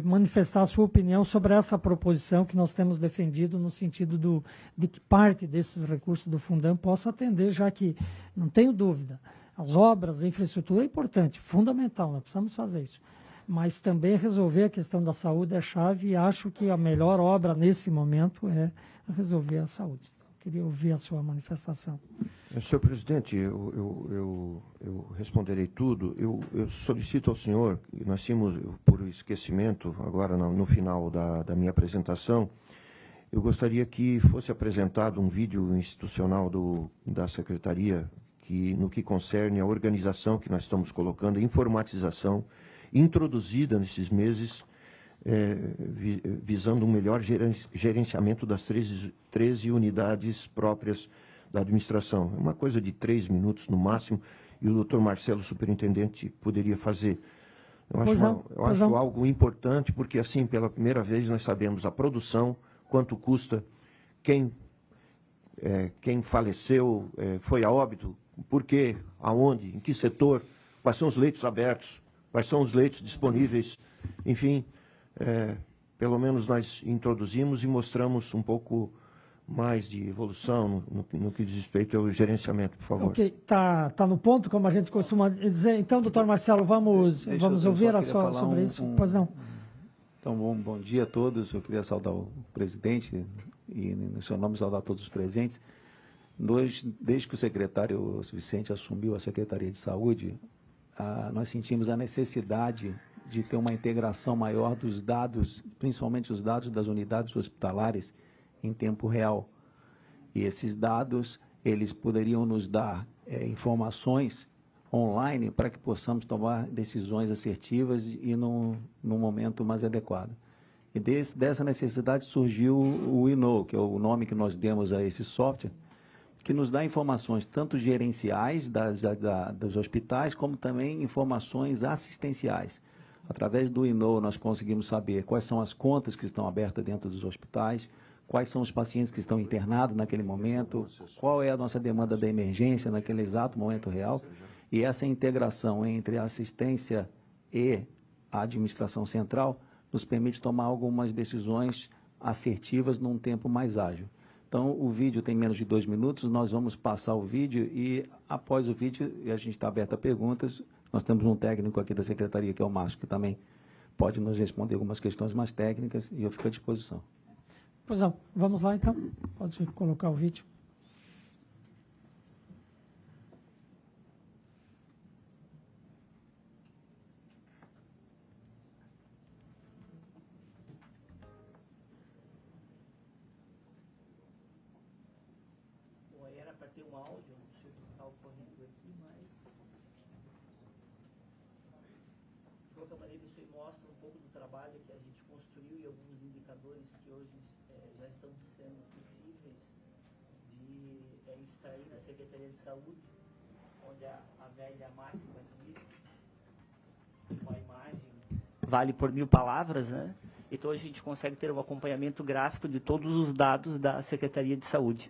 Speaker 1: manifestar a sua opinião sobre essa proposição que nós temos defendido no sentido de que parte desses recursos do Fundam possa atender, já que, não tenho dúvida, as obras, a infraestrutura é importante, fundamental, nós precisamos fazer isso. Mas também resolver a questão da saúde é chave e acho que a melhor obra nesse momento é resolver a saúde. Queria ouvir a sua manifestação.
Speaker 2: Senhor presidente, eu responderei tudo. Eu solicito ao senhor, nós tínhamos, por esquecimento, agora no final da minha apresentação, eu gostaria que fosse apresentado um vídeo institucional da Secretaria, no que concerne a organização que nós estamos colocando, a informatização, introduzida nesses meses, visando um melhor gerenciamento das 13 unidades próprias da administração. É uma coisa de 3 minutos no máximo, e o doutor Marcelo, superintendente, poderia fazer. Eu acho algo importante, porque assim, pela primeira vez, nós sabemos a produção, quanto custa, quem faleceu, foi a óbito, por quê, aonde, em que setor, quais são os leitos abertos, quais são os leitos disponíveis, enfim, pelo menos nós introduzimos e mostramos um pouco mais de evolução no que diz respeito ao gerenciamento, por favor.
Speaker 1: Ok, tá no ponto, como a gente costuma dizer. Então, doutor Marcelo, vamos ouvir sobre isso. Pois não.
Speaker 3: Então, bom dia a todos. Eu queria saudar o presidente e, no seu nome, saudar todos os presentes. Desde que o secretário Vicente assumiu a Secretaria de Saúde, nós sentimos a necessidade de ter uma integração maior dos dados, principalmente os dados das unidades hospitalares, em tempo real. E esses dados, eles poderiam nos dar informações online para que possamos tomar decisões assertivas e num momento mais adequado. E dessa necessidade surgiu o INO, que é o nome que nós demos a esse software, que nos dá informações tanto gerenciais dos hospitais, como também informações assistenciais. Através do INO, nós conseguimos saber quais são as contas que estão abertas dentro dos hospitais, quais são os pacientes que estão internados naquele momento, qual é a nossa demanda da emergência naquele exato momento real, e essa integração entre a assistência e a administração central nos permite tomar algumas decisões assertivas num tempo mais ágil. Então, o vídeo tem menos de 2 minutos, nós vamos passar o vídeo e, após o vídeo, a gente está aberto a perguntas. Nós temos um técnico aqui da Secretaria, que é o Márcio, que também pode nos responder algumas questões mais técnicas, e eu fico à disposição.
Speaker 1: Pois não, vamos lá então. Pode colocar o vídeo.
Speaker 4: Era para ter um áudio, não sei o que está ocorrendo aqui, mas de qualquer maneira isso aí mostra um pouco do trabalho que a gente construiu e alguns indicadores que hoje já estão sendo possíveis de extrair na Secretaria de Saúde, onde a velha máxima diz uma imagem vale por 1000 palavras, né? Então a gente consegue ter um acompanhamento gráfico de todos os dados da Secretaria de Saúde.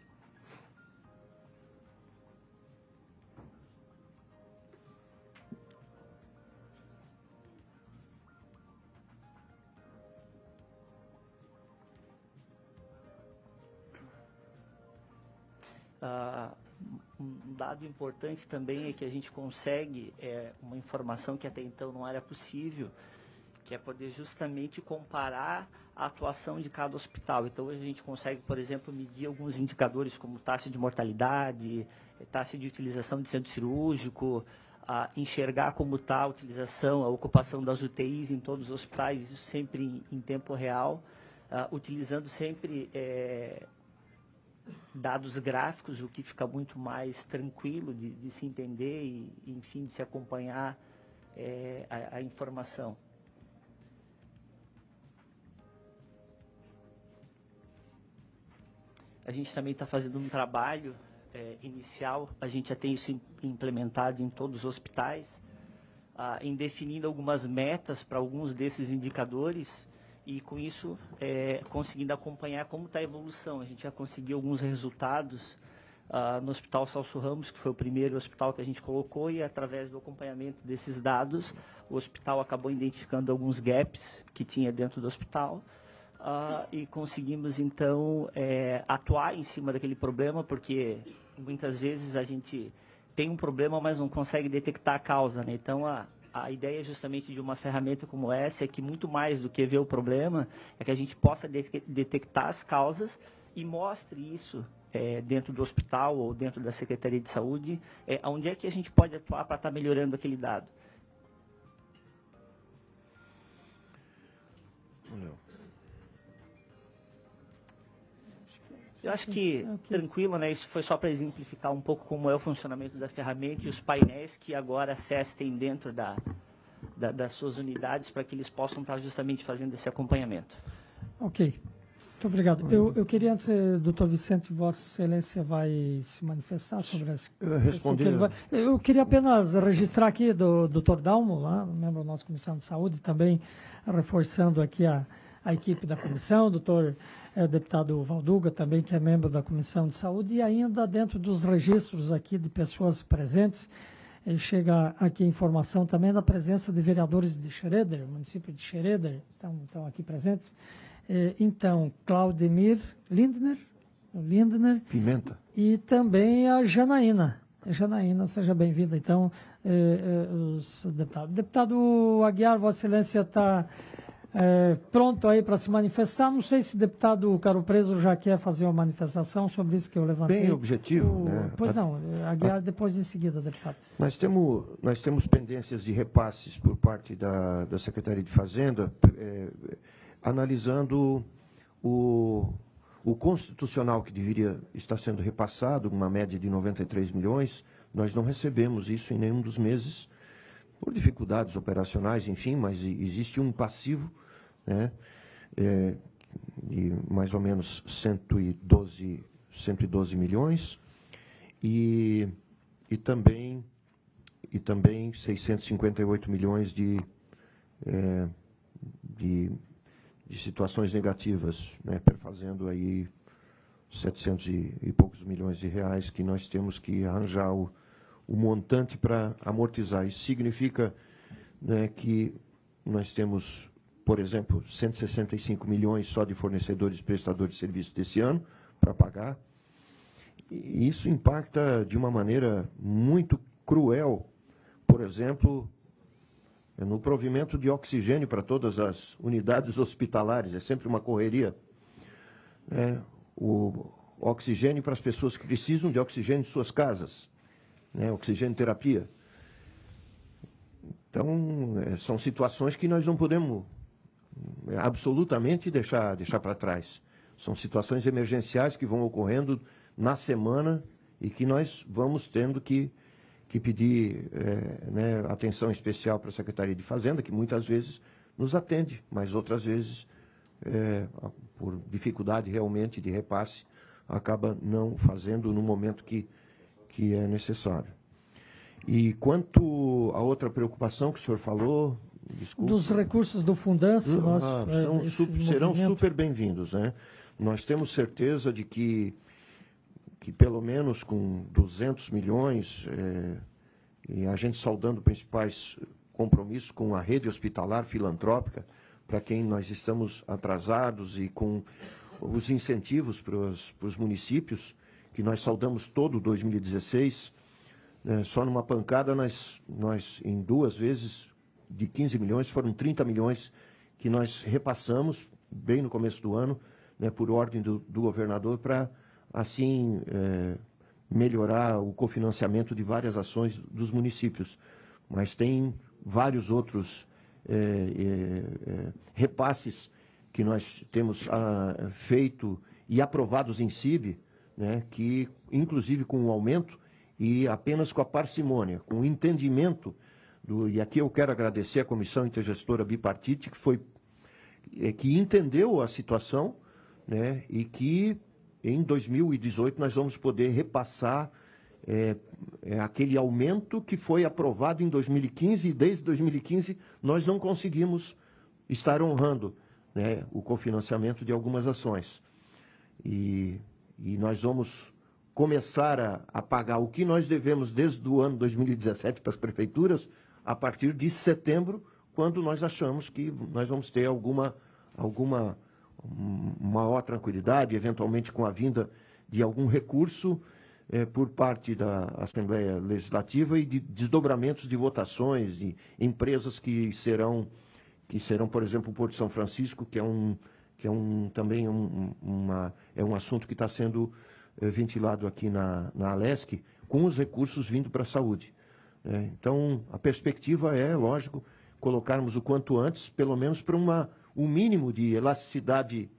Speaker 4: Um dado importante também é que a gente consegue uma informação que até então não era possível, que é poder justamente comparar a atuação de cada hospital. Então a gente consegue, por exemplo, medir alguns indicadores como taxa de mortalidade, taxa de utilização de centro cirúrgico, enxergar como está a utilização, a ocupação das UTIs em todos os hospitais, isso sempre em tempo real, utilizando sempre dados gráficos, o que fica muito mais tranquilo de se entender e, enfim, de se acompanhar a informação. A gente também está fazendo um trabalho inicial, a gente já tem isso implementado em todos os hospitais, em definindo algumas metas para alguns desses indicadores, e com isso conseguindo acompanhar como está a evolução. A gente já conseguiu alguns resultados no Hospital Celso Ramos, que foi o primeiro hospital que a gente colocou, e através do acompanhamento desses dados, o hospital acabou identificando alguns gaps que tinha dentro do hospital, e conseguimos então atuar em cima daquele problema, porque muitas vezes a gente tem um problema, mas não consegue detectar a causa, né? Então a ideia justamente de uma ferramenta como essa é que muito mais do que ver o problema, é que a gente possa detectar as causas e mostre isso dentro do hospital ou dentro da Secretaria de Saúde, onde é que a gente pode atuar para estar melhorando aquele dado. Eu acho que tranquilo, né? Isso foi só para exemplificar um pouco como é o funcionamento da ferramenta e os painéis que agora a SES tem dentro das suas unidades, para que eles possam estar justamente fazendo esse acompanhamento.
Speaker 1: Ok. Muito obrigado. Eu queria, antes, doutor Vicente, Vossa Excelência vai se manifestar sobre esse... Eu queria apenas registrar aqui do doutor Dalmo, lá, membro da nossa Comissão de Saúde, também reforçando aqui a equipe da comissão, o doutor deputado Valduga, também, que é membro da Comissão de Saúde, e ainda dentro dos registros aqui de pessoas presentes, chega aqui a informação também da presença de vereadores de Schroeder, município de Schroeder, estão aqui presentes. Então, Claudemir Lindner
Speaker 2: Pimenta.
Speaker 1: E também a Janaína. Janaína, seja bem-vinda. Então, os deputados. Deputado Aguiar, Vossa Excelência está pronto aí para se manifestar. Não sei se o deputado Caro Preso já quer fazer uma manifestação sobre isso que eu levantei.
Speaker 2: Bem objetivo, né?
Speaker 1: Pois não, Aguiar depois em seguida, deputado.
Speaker 2: Nós temos pendências de repasses por parte da Secretaria de Fazenda, analisando o constitucional que deveria estar sendo repassado, uma média de 93 milhões, nós não recebemos isso em nenhum dos meses, por dificuldades operacionais, enfim, mas existe um passivo, né, de mais ou menos 112 milhões, e também 658 milhões de de situações negativas, né, perfazendo aí 700 e poucos milhões de reais que nós temos que arranjar o montante para amortizar. Isso significa, né, que nós temos, por exemplo, 165 milhões só de fornecedores e prestadores de serviço desse ano para pagar. E isso impacta de uma maneira muito cruel, por exemplo, no provimento de oxigênio para todas as unidades hospitalares. É sempre uma correria. O oxigênio para as pessoas que precisam de oxigênio em suas casas, né, oxigênio terapia. Então, são situações que nós não podemos absolutamente deixar para trás. São situações emergenciais que vão ocorrendo na semana e que nós vamos tendo que pedir né, atenção especial para a Secretaria de Fazenda, que muitas vezes nos atende, mas outras vezes, por dificuldade realmente de repasse, acaba não fazendo no momento que é necessário. E quanto à outra preocupação que o senhor falou, desculpe.
Speaker 1: Dos recursos do Fundança,
Speaker 2: serão super bem-vindos, né? Nós temos certeza de que pelo menos com 200 milhões, e a gente saudando principais compromissos com a rede hospitalar filantrópica, para quem nós estamos atrasados, e com os incentivos para os municípios, que nós saudamos todo 2016, só numa pancada nós em 2 vezes de 15 milhões, foram 30 milhões que nós repassamos bem no começo do ano, né, por ordem do governador, para assim melhorar o cofinanciamento de várias ações dos municípios. Mas tem vários outros repasses que nós temos feito e aprovados em CIB, né, que inclusive com o aumento e apenas com a parcimônia, com o entendimento e aqui eu quero agradecer a Comissão Intergestora Bipartite, que entendeu a situação, né, e que em 2018 nós vamos poder repassar aquele aumento que foi aprovado em 2015, e desde 2015 nós não conseguimos estar honrando, né, o cofinanciamento de algumas ações. E nós vamos começar a pagar o que nós devemos desde o ano 2017 para as prefeituras, a partir de setembro, quando nós achamos que nós vamos ter alguma maior tranquilidade, eventualmente com a vinda de algum recurso por parte da Assembleia Legislativa e de desdobramentos de votações, de empresas que serão, por exemplo, o Porto de São Francisco, que também é um assunto que está sendo ventilado aqui na Alesc, com os recursos vindo para a saúde. Então, a perspectiva é, lógico, colocarmos o quanto antes, pelo menos para um mínimo de elasticidade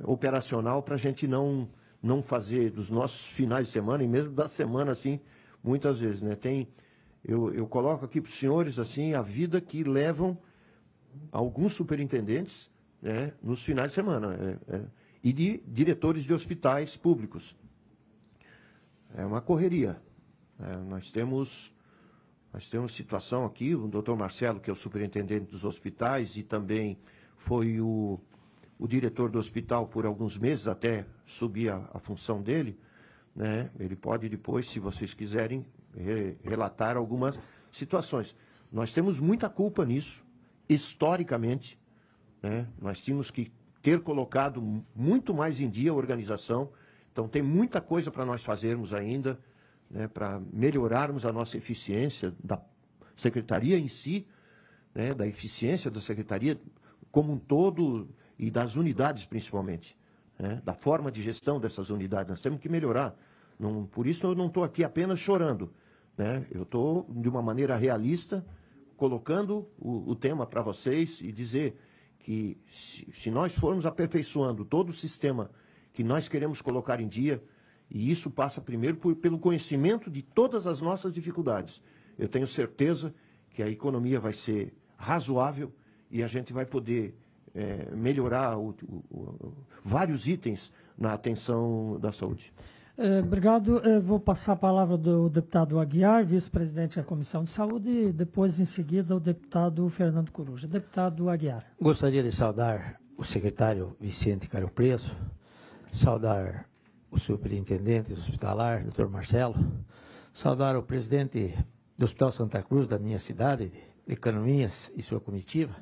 Speaker 2: operacional, para a gente não fazer dos nossos finais de semana, e mesmo da semana, assim, muitas vezes, né? Eu coloco aqui para os senhores, assim, a vida que levam alguns superintendentes, né, nos finais de semana, e de diretores de hospitais públicos. É uma correria. Nós temos situação aqui, o doutor Marcelo, que é o superintendente dos hospitais e também foi o diretor do hospital por alguns meses, até subir a função dele, né? Ele pode depois, se vocês quiserem, relatar algumas situações. Nós temos muita culpa nisso, historicamente, né? Nós tínhamos que ter colocado muito mais em dia a organização, então tem muita coisa para nós fazermos ainda, né, para melhorarmos a nossa eficiência da Secretaria em si, né, da eficiência da Secretaria como um todo e das unidades principalmente, né, da forma de gestão dessas unidades. Nós temos que melhorar. Por isso eu não estou aqui apenas chorando, né, eu estou de uma maneira realista, colocando o tema para vocês e dizer que se nós formos aperfeiçoando todo o sistema que nós queremos colocar em dia, e isso passa primeiro pelo conhecimento de todas as nossas dificuldades. Eu tenho certeza que a economia vai ser razoável e a gente vai poder melhorar vários itens na atenção da saúde.
Speaker 1: Obrigado. Vou passar a palavra do deputado Aguiar, vice-presidente da Comissão de Saúde, e depois, em seguida, o deputado Fernando Coruja. Deputado Aguiar.
Speaker 5: Gostaria de saudar o secretário Vicente Cario Preso, saudar o superintendente hospitalar, doutor Marcelo, saudar o presidente do Hospital Santa Cruz da minha cidade, de Canoinhas, e sua comitiva,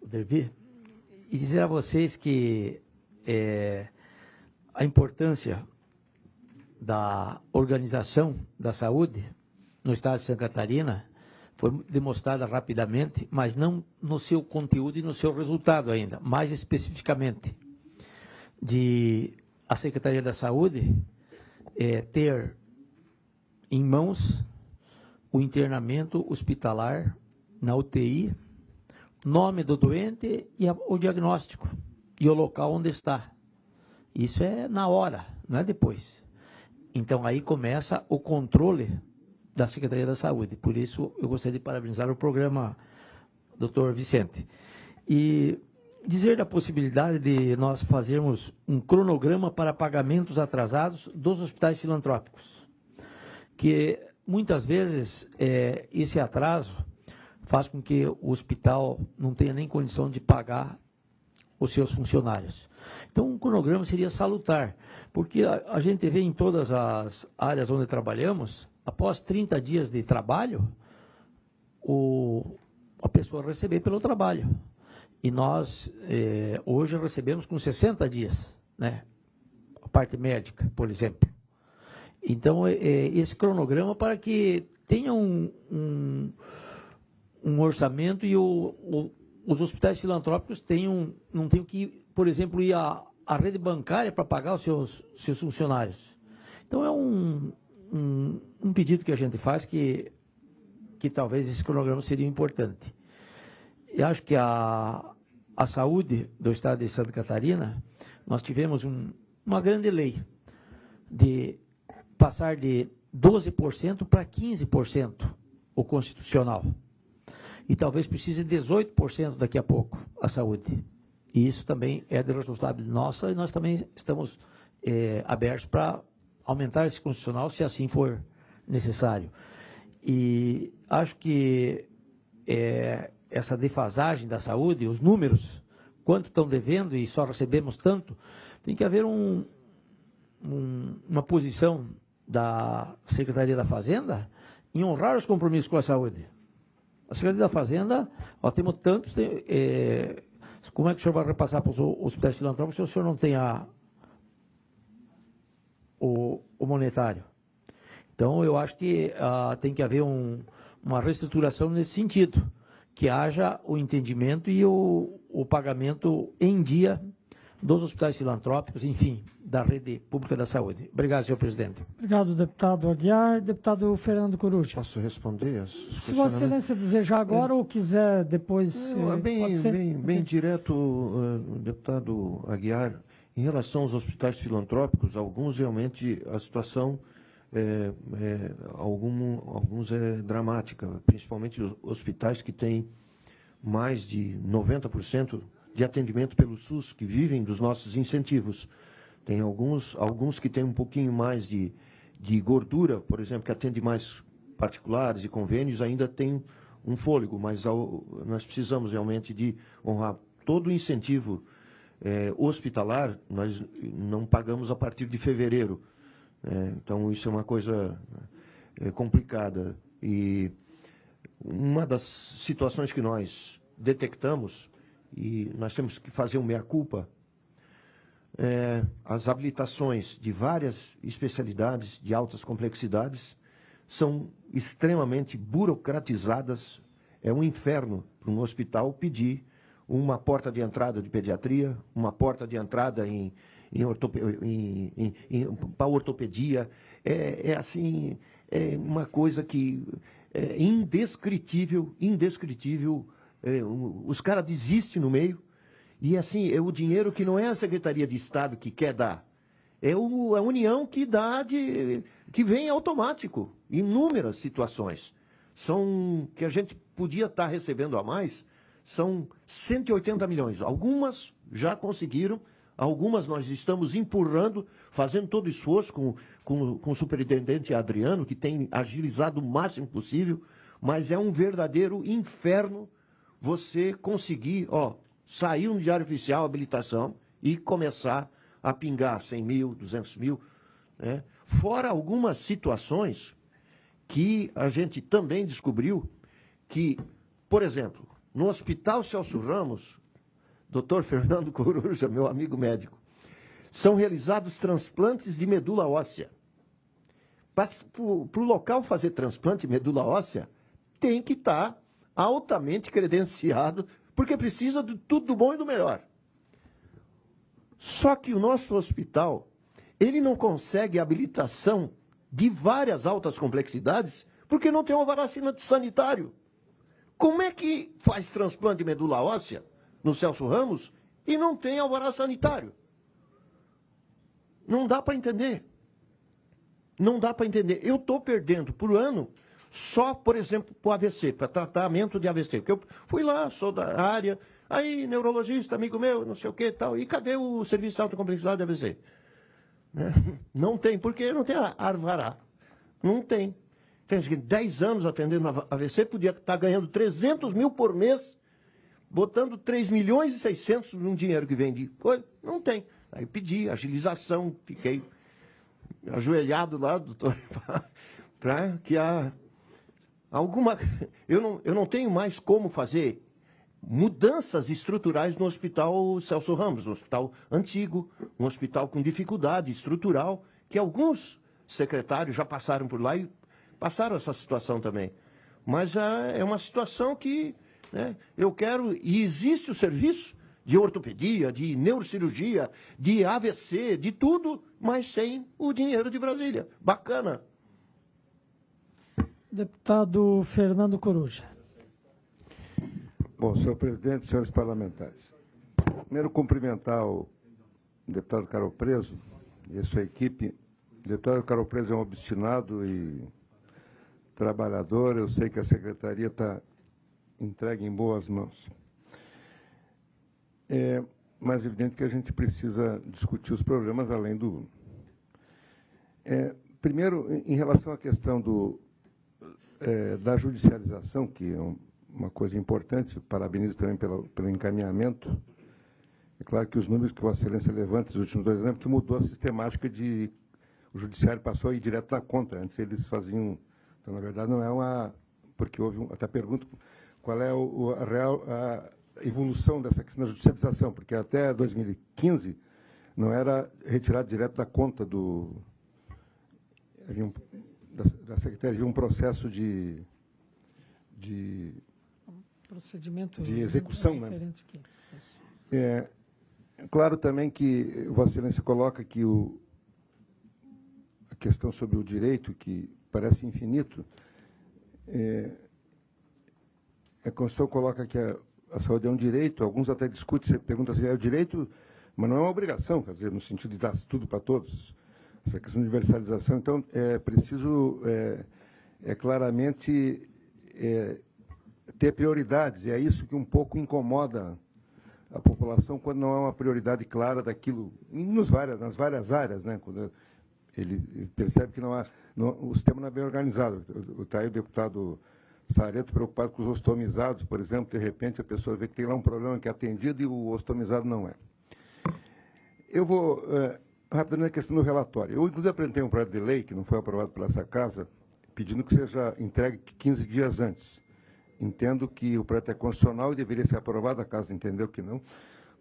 Speaker 5: o Dervi, e dizer a vocês que a importância da organização da saúde no estado de Santa Catarina foi demonstrada rapidamente, mas não no seu conteúdo e no seu resultado ainda. Mais especificamente, de a Secretaria da Saúde ter em mãos o internamento hospitalar na UTI, nome do doente e o diagnóstico e o local onde está. Isso é na hora, não é depois. Então aí começa o controle da Secretaria da Saúde. Por isso eu gostaria de parabenizar o programa, doutor Vicente. E dizer da possibilidade de nós fazermos um cronograma para pagamentos atrasados dos hospitais filantrópicos. Que muitas vezes esse atraso faz com que o hospital não tenha nem condição de pagar os seus funcionários. Então, um cronograma seria salutar, porque a gente vê em todas as áreas onde trabalhamos, após 30 dias de trabalho, a pessoa receber pelo trabalho. E nós, hoje, recebemos com 60 dias, né? A parte médica, por exemplo. Então, esse cronograma para que tenha um orçamento e os hospitais filantrópicos não tenham que, por exemplo, ir à rede bancária para pagar os seus funcionários. Então é um pedido que a gente faz que talvez esse cronograma seria importante. Eu acho que a saúde do estado de Santa Catarina, nós tivemos uma grande lei de passar de 12% para 15% o constitucional. E talvez precise de 18% daqui a pouco a saúde. E isso também é de responsabilidade nossa e nós também estamos abertos para aumentar esse constitucional se assim for necessário. E acho que essa defasagem da saúde, os números, quanto estão devendo e só recebemos tanto, tem que haver uma posição da Secretaria da Fazenda em honrar os compromissos com a saúde. A Secretaria da Fazenda, temos tantos, como é que o senhor vai repassar para os hospitais filantrópicos se o senhor não tem o monetário? Então, eu acho que tem que haver uma reestruturação nesse sentido, que haja o entendimento e o pagamento em dia dos hospitais filantrópicos, enfim, da rede pública da saúde. Obrigado, senhor presidente.
Speaker 1: Obrigado, deputado Aguiar. Deputado Fernando Coruja.
Speaker 2: Posso responder?
Speaker 1: Se Vossa Excelência desejar agora ou quiser depois...
Speaker 2: Bem direto, deputado Aguiar, em relação aos hospitais filantrópicos, alguns realmente a situação alguns é dramática, principalmente os hospitais que têm mais de 90% de atendimento pelo SUS, que vivem dos nossos incentivos. Tem alguns que têm um pouquinho mais de gordura, por exemplo, que atende mais particulares e convênios, ainda tem um fôlego, mas nós precisamos realmente de honrar todo o incentivo hospitalar, nós não pagamos a partir de fevereiro. Então, isso é uma coisa complicada. E uma das situações que nós detectamos, e nós temos que fazer um meia-culpa, as habilitações de várias especialidades de altas complexidades são extremamente burocratizadas. É um inferno para um hospital pedir uma porta de entrada de pediatria, uma porta de entrada para ortopedia. Assim, uma coisa que é indescritível. Os caras desistem no meio. E assim, é o dinheiro que não é a Secretaria de Estado que quer dar. É a União que dá, que vem automático. Inúmeras situações. Que a gente podia estar recebendo a mais, são 180 milhões. Algumas já conseguiram Algumas nós estamos empurrando, fazendo todo o esforço com o superintendente Adriano, que tem agilizado o máximo possível, mas é um verdadeiro inferno você conseguir, sair no Diário Oficial, habilitação, e começar a pingar 100 mil, 200 mil, né? Fora algumas situações que a gente também descobriu que, por exemplo, no Hospital Celso Ramos, Dr. Fernando Coruja, meu amigo médico, são realizados transplantes de medula óssea. Para o local fazer transplante de medula óssea, tem que estar altamente credenciado, porque precisa de tudo do bom e do melhor. Só que o nosso hospital, ele não consegue habilitação de várias altas complexidades, porque não tem um alvará sanitário. Como é que faz transplante de medula óssea no Celso Ramos e não tem alvará sanitário? Não dá para entender. Não dá para entender. Eu estou perdendo por ano só, por exemplo, para o AVC, para tratamento de AVC. Porque eu fui lá, sou da área, aí neurologista, amigo meu, não sei o que e tal. E cadê o serviço de alta complexidade de AVC? Não tem, porque não tem alvará. Não tem. Tem 10 anos atendendo a AVC, podia estar ganhando 300 mil por mês, botando 3 milhões e 600 num dinheiro que vem de coisa. Não tem. Aí pedi agilização, fiquei ajoelhado lá, doutor, para que alguma... Eu não tenho mais como fazer mudanças estruturais no Hospital Celso Ramos, um hospital antigo, um hospital com dificuldade estrutural, que alguns secretários já passaram por lá e passaram essa situação também. Mas é uma situação que, né, eu quero, e existe o serviço de ortopedia, de neurocirurgia, de AVC, de tudo, mas sem o dinheiro de Brasília. Bacana.
Speaker 1: Deputado Fernando Coruja.
Speaker 6: Bom, senhor presidente, senhores parlamentares. Primeiro, cumprimentar o deputado Carol Preso e a sua equipe. O deputado Carol Preso é um obstinado e trabalhador. Eu sei que a secretaria está entregue em boas mãos. É mais evidente que a gente precisa discutir os problemas além do... primeiro, em relação à questão da judicialização, que é uma coisa importante, parabenizo também pelo encaminhamento. É claro que os números que Vossa Excelência levanta nos últimos 2 anos, que mudou a sistemática de... O judiciário passou a ir direto na conta. Antes eles faziam... Então, na verdade, não é uma... Porque houve até pergunto qual é a real evolução dessa questão da judicialização, porque até 2015 não era retirado direto da conta da Secretaria, havia um processo de
Speaker 1: Procedimento
Speaker 6: de execução, né? Claro também que Vossa Excelência coloca que a questão sobre o direito, que parece infinito, a Constituição coloca que a saúde é um direito, alguns até discutem, perguntam se é o direito, mas não é uma obrigação, quer dizer, no sentido de dar tudo para todos. Essa questão de universalização, então, é preciso claramente ter prioridades, e é isso que um pouco incomoda a população quando não há uma prioridade clara daquilo, nas várias áreas, né? Quando ele percebe que o sistema não é bem organizado. Está aí o deputado Sareto preocupado com os ostomizados, por exemplo, de repente a pessoa vê que tem lá um problema que é atendido e o ostomizado não é. Eu vou, rapidamente, a questão do relatório. Eu, inclusive, apresentei um projeto de lei, que não foi aprovado pela essa casa, pedindo que seja entregue 15 dias antes. Entendo que o projeto é constitucional e deveria ser aprovado, a casa entendeu que não,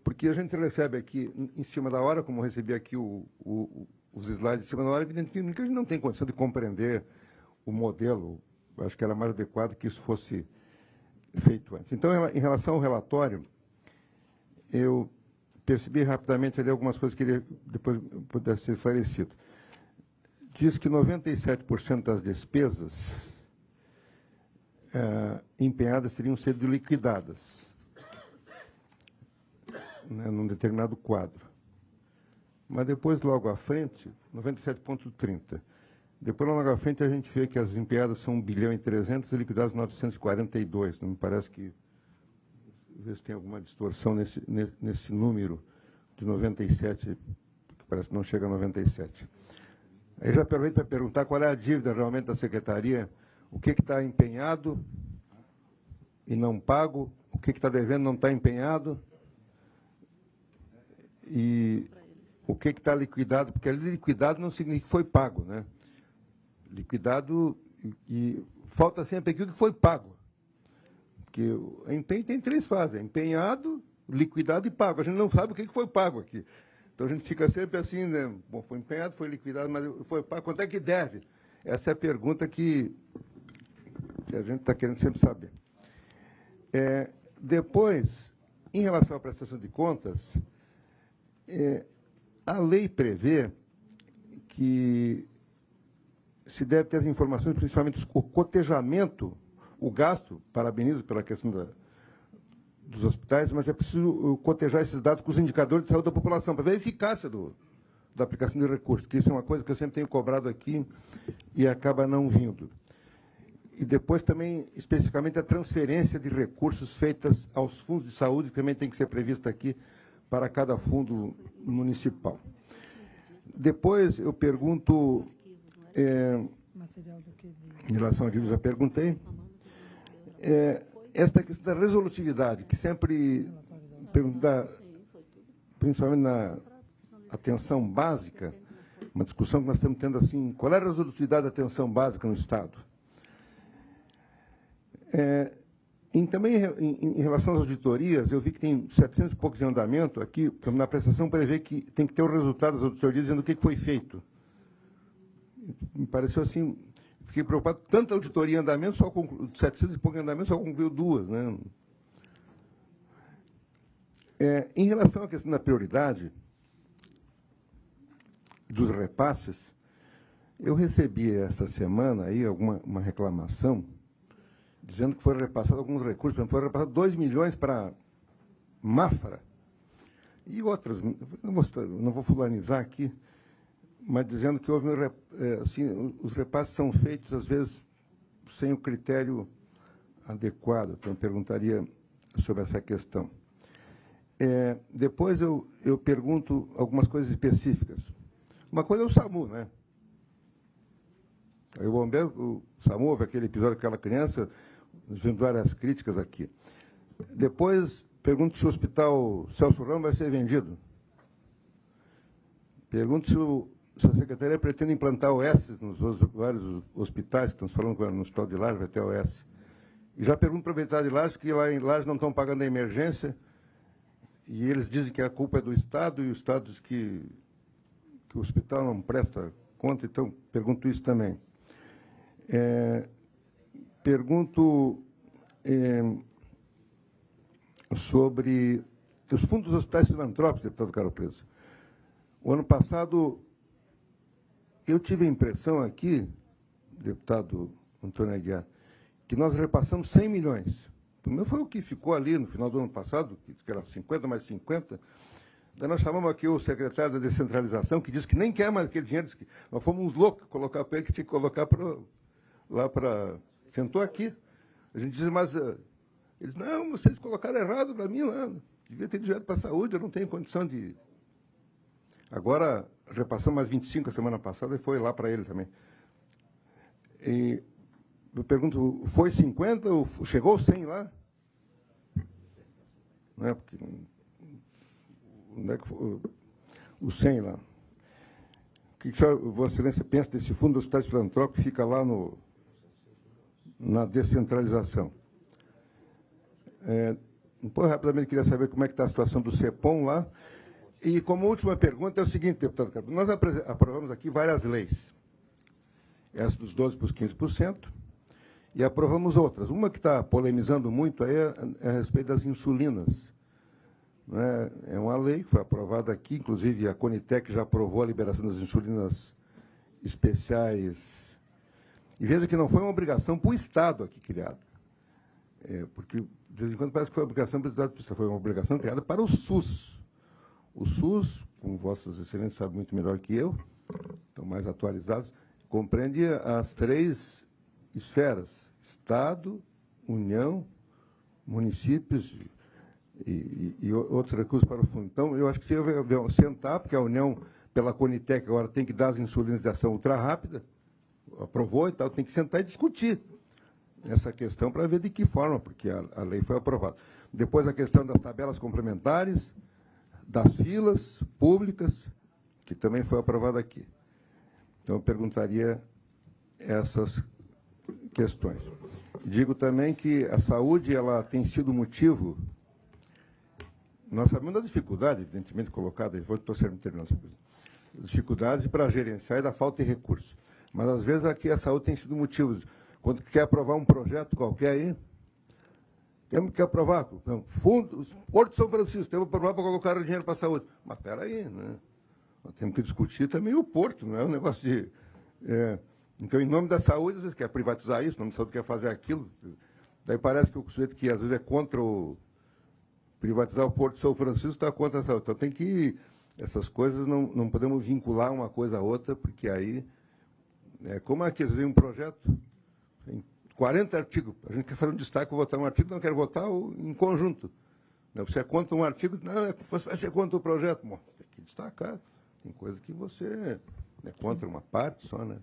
Speaker 6: porque a gente recebe aqui, em cima da hora, como eu recebi aqui os slides em cima da hora, evidentemente que a gente não tem condição de compreender o modelo. Acho que era mais adequado que isso fosse feito antes. Então, em relação ao relatório, eu percebi rapidamente ali algumas coisas que depois pudesse ser esclarecido. Diz que 97% das despesas empenhadas teriam sido liquidadas, né, num determinado quadro. Mas depois, logo à frente, 97,30%. Depois, logo à frente, a gente vê que as empenhadas são 1 bilhão e 300 e liquidadas 942. Não me parece que... Ver se tem alguma distorção nesse número de 97, que parece que não chega a 97. Aí já aproveito para perguntar qual é a dívida realmente da Secretaria, o que está empenhado e não pago, o que está devendo e não está empenhado, e o que está liquidado, porque ali liquidado não significa que foi pago, né? Liquidado e falta sempre aquilo que foi pago. Porque o empenho tem 3 fases, empenhado, liquidado e pago. A gente não sabe o que foi pago aqui. Então a gente fica sempre assim, né? Bom, foi empenhado, foi liquidado, mas foi pago. Quanto é que deve? Essa é a pergunta que a gente está querendo sempre saber. Depois, em relação à prestação de contas, a lei prevê que se deve ter as informações, principalmente o cotejamento, o gasto, parabenizo pela questão dos hospitais, mas é preciso cotejar esses dados com os indicadores de saúde da população, para ver a eficácia da aplicação de recursos, que isso é uma coisa que eu sempre tenho cobrado aqui e acaba não vindo. E depois também, especificamente, a transferência de recursos feitas aos fundos de saúde, que também tem que ser prevista aqui para cada fundo municipal. Depois eu pergunto, em relação a dívida, já perguntei, esta questão da resolutividade, que sempre pergunta, principalmente na atenção básica, uma discussão que nós estamos tendo assim, qual é a resolutividade da atenção básica no Estado? Também em relação às auditorias, eu vi que tem 700 e poucos em andamento. Aqui, na prestação, prevê que tem que ter o resultado das auditorias dizendo o que foi feito. Me pareceu assim, fiquei preocupado, tanta auditoria em andamento, só 700 e poucos em andamento, só concluiu 2, né? Em relação à questão da prioridade dos repasses, eu recebi essa semana aí uma reclamação dizendo que foram repassados alguns recursos, por exemplo, foram repassados 2 milhões para Mafra e outras, não vou fulanizar aqui, mas dizendo que houve assim, os repasses são feitos, às vezes, sem o critério adequado. Então, eu perguntaria sobre essa questão. Depois eu pergunto algumas coisas específicas. Uma coisa é o SAMU, né? Aí o SAMU, houve aquele episódio com aquela criança, nós vimos várias críticas aqui. Depois, pergunto se o Hospital Celso Ramos vai ser vendido. Pergunto se a Secretaria pretende implantar OS nos vários hospitais, que estamos falando no Hospital de Lages, vai ter OS. E já pergunto para o veterinário de Lages, que lá em Lages não estão pagando a emergência, e eles dizem que a culpa é do Estado, e o Estado diz que o hospital não presta conta, então pergunto isso também. Pergunto sobre os fundos dos hospitais filantrópicos, deputado Caro Preso. O ano passado, eu tive a impressão aqui, deputado Antônio Aguiar, que nós repassamos 100 milhões. Primeiro foi o que ficou ali no final do ano passado, que era 50 mais 50. Daí nós chamamos aqui o secretário da descentralização, que disse que nem quer mais aquele dinheiro, disse que nós fomos uns loucos colocar para ele, que tinha que colocar lá para... Sentou aqui. A gente disse, mas... Eles, não, vocês colocaram errado para mim lá. Devia ter dinheiro para a saúde, eu não tenho condição de... Agora, repassamos mais 25 a semana passada e foi lá para ele também. E eu pergunto, foi 50 ou chegou 100 lá? Não é porque... Onde é que foi o 100 lá? O que Vossa Excelência pensa desse fundo dos hospitais filantrópicos que fica lá na descentralização? Depois, rapidamente, queria saber como é que está a situação do CEPOM lá. E como última pergunta é o seguinte, deputado Carlos, nós aprovamos aqui várias leis. Essa dos 12% para os 15%, e aprovamos outras. Uma que está polemizando muito aí é a respeito das insulinas. É uma lei que foi aprovada aqui, inclusive a Conitec já aprovou a liberação das insulinas especiais. E veja que não foi uma obrigação para o Estado aqui criada. Porque, de vez em quando, parece que foi uma obrigação para o Estado, foi uma obrigação criada para o SUS. O SUS, como Vossas Excelências sabem muito melhor que eu, estão mais atualizados, compreende as 3 esferas: Estado, União, municípios. e outros recursos para o fundo. Então, eu acho que se sentar, porque a União, pela Conitec, agora tem que dar as insulinas de ação ultra rápida, aprovou e tal, tem que sentar e discutir essa questão para ver de que forma, porque a lei foi aprovada. Depois a questão das tabelas complementares, das filas públicas, que também foi aprovada aqui. Então, eu perguntaria essas questões. Digo também que a saúde ela tem sido motivo. Nós sabemos da dificuldade, evidentemente, colocada, estou sendo terminando, dificuldades para gerenciar e da falta de recursos. Mas, às vezes, aqui a saúde tem sido motivo. Quando quer aprovar um projeto qualquer aí, temos que aprovar. Não, Porto de São Francisco, temos que aprovar para colocar o dinheiro para a saúde. Mas, espera aí, né? Nós temos que discutir também o Porto, não é um negócio de... Então, em nome da saúde, às vezes quer privatizar isso, em nome da saúde quer fazer aquilo. Daí parece que o sujeito que, às vezes, é contra privatizar o Porto de São Francisco está contra a saúde. Então, tem que... Essas coisas não podemos vincular uma coisa a outra, porque aí... como aqui, às vezes, um projeto, tem 40 artigos, a gente quer fazer um destaque para votar um artigo, não quer votar em conjunto. Você é contra um artigo, não, você vai ser contra o projeto. Bom, tem que destacar. Tem coisa que você é contra uma parte só, né?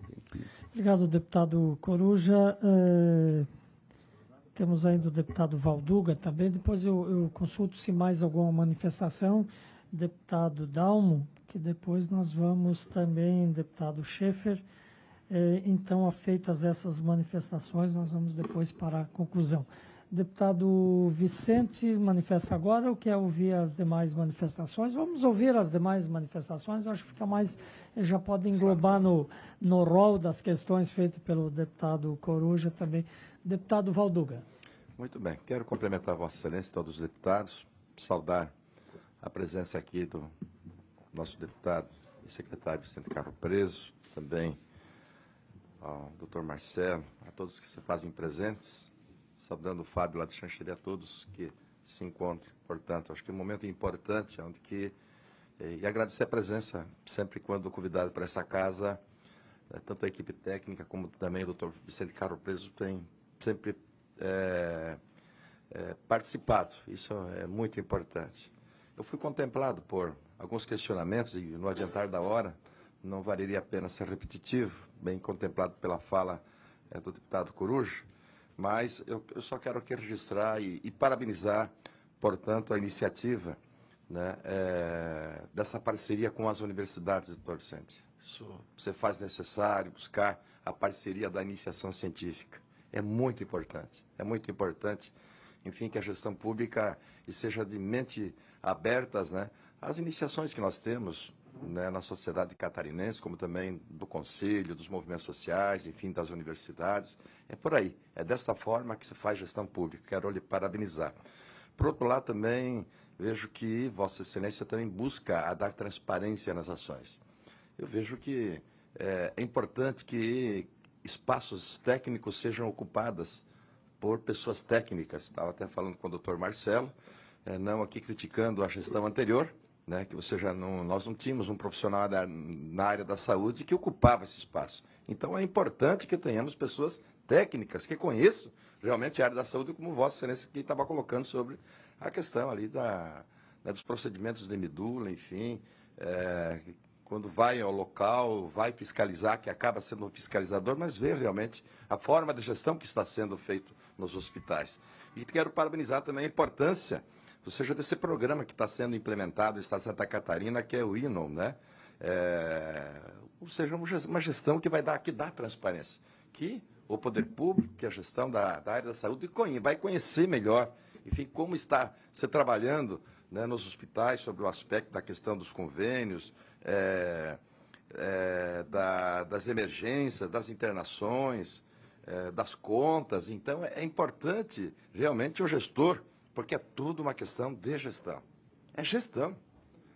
Speaker 1: Obrigado, deputado Coruja. Temos ainda o deputado Valduga também. Depois eu consulto se mais alguma manifestação. Deputado Dalmo, que depois nós vamos também, deputado Schaeffer. Então, feitas essas manifestações, nós vamos depois para a conclusão. Deputado Vicente manifesta agora ou quer ouvir as demais manifestações? Vamos ouvir as demais manifestações, eu acho que fica mais, já pode englobar no rol das questões feitas pelo deputado Coruja também. Deputado Valduga.
Speaker 7: Muito bem, quero cumprimentar Vossa Excelência e todos os deputados, saudar a presença aqui do nosso deputado e secretário Vicente Carro Preso, também ao doutor Marcelo, a todos que se fazem presentes, saudando o Fábio lá de Xanxerê, a todos que se encontram. Portanto, acho que é um momento importante, onde que... E agradecer a presença, sempre quando convidado para essa casa, tanto a equipe técnica, como também o doutor Vicente Carro Preso, tem sempre participado. Isso é muito importante. Eu fui contemplado por alguns questionamentos, e no adiantar da hora, não valeria a pena ser repetitivo, bem contemplado pela fala do deputado Coruja, mas eu só quero aqui registrar e parabenizar, portanto, a iniciativa, né, dessa parceria com as universidades, doutor Vicente. Isso você faz necessário buscar a parceria da iniciação científica. É muito importante, enfim, que a gestão pública seja de mente abertas, né, às iniciações que nós temos, né, na sociedade catarinense, como também do Conselho, dos movimentos sociais, enfim, das universidades. É por aí. É desta forma que se faz gestão pública. Quero lhe parabenizar. Por outro lado, também vejo que Vossa Excelência também busca a dar transparência nas ações. Eu vejo que é importante que espaços técnicos sejam ocupados por pessoas técnicas. Estava até falando com o doutor Marcelo, não aqui criticando a gestão anterior, né, que nós não tínhamos um profissional na área da saúde que ocupava esse espaço. Então, é importante que tenhamos pessoas técnicas que conheçam realmente a área da saúde, como Vossa Excelência aqui estava colocando sobre a questão ali dos procedimentos de medula, enfim, quando vai ao local, vai fiscalizar, que acaba sendo um fiscalizador, mas vê realmente a forma de gestão que está sendo feito nos hospitais. E quero parabenizar também a importância, ou seja, desse programa que está sendo implementado no estado de Santa Catarina, que é o INOM, né? Ou seja, uma gestão que vai dar transparência, que o poder público, que a gestão da área da saúde vai conhecer melhor, enfim, como está se trabalhando, né, nos hospitais sobre o aspecto da questão dos convênios, das emergências, das internações, das contas. Então, é importante realmente o gestor, porque é tudo uma questão de gestão. É gestão.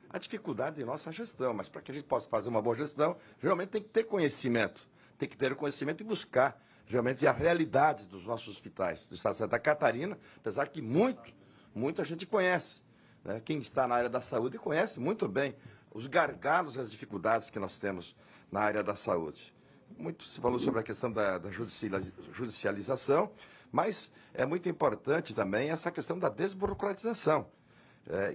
Speaker 7: A dificuldade de nossa gestão, mas para que a gente possa fazer uma boa gestão, realmente tem que ter conhecimento. Tem que ter o conhecimento e buscar realmente a realidade dos nossos hospitais do estado de Santa Catarina, apesar que muita gente conhece, né? Quem está na área da saúde conhece muito bem os gargalos e as dificuldades que nós temos na área da saúde. Muito se falou sobre a questão da judicialização, mas é muito importante também essa questão da desburocratização.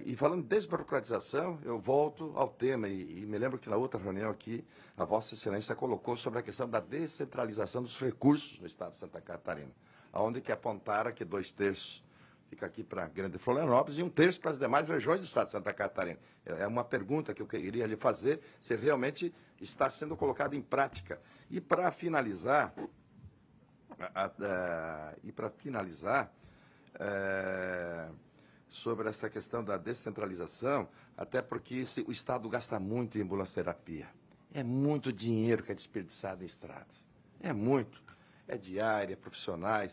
Speaker 7: E falando de desburocratização, eu volto ao tema, e me lembro que na outra reunião aqui, a Vossa Excelência colocou sobre a questão da descentralização dos recursos no Estado de Santa Catarina, onde que apontara que 2/3 fica aqui para Grande Florianópolis e 1/3 para as demais regiões do Estado de Santa Catarina. É uma pergunta que eu queria lhe fazer, se realmente está sendo colocado em prática. E para finalizar, sobre essa questão da descentralização, até porque o Estado gasta muito em ambulancioterapia. É muito dinheiro que é desperdiçado em estradas. É muito. É diária, profissionais.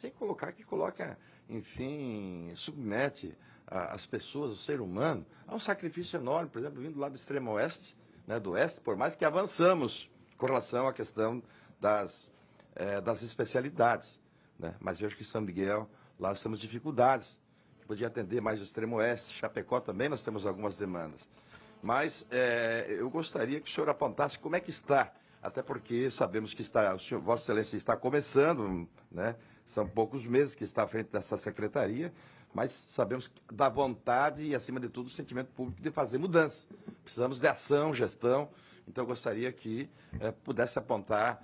Speaker 7: Sem colocar que coloca, enfim, submete as pessoas, o ser humano, a um sacrifício enorme. Por exemplo, vindo lá do extremo oeste, né, do oeste, por mais que avançamos com relação à questão das especialidades. Né? Mas vejo que em São Miguel, lá nós temos dificuldades. Podia atender mais o extremo oeste, Chapecó também nós temos algumas demandas. Mas eu gostaria que o senhor apontasse como é que está, até porque sabemos que Vossa Excelência está começando, né? São poucos meses que está à frente dessa secretaria, mas sabemos da vontade e, acima de tudo, o sentimento público de fazer mudanças. Precisamos de ação, gestão, então eu gostaria que pudesse apontar,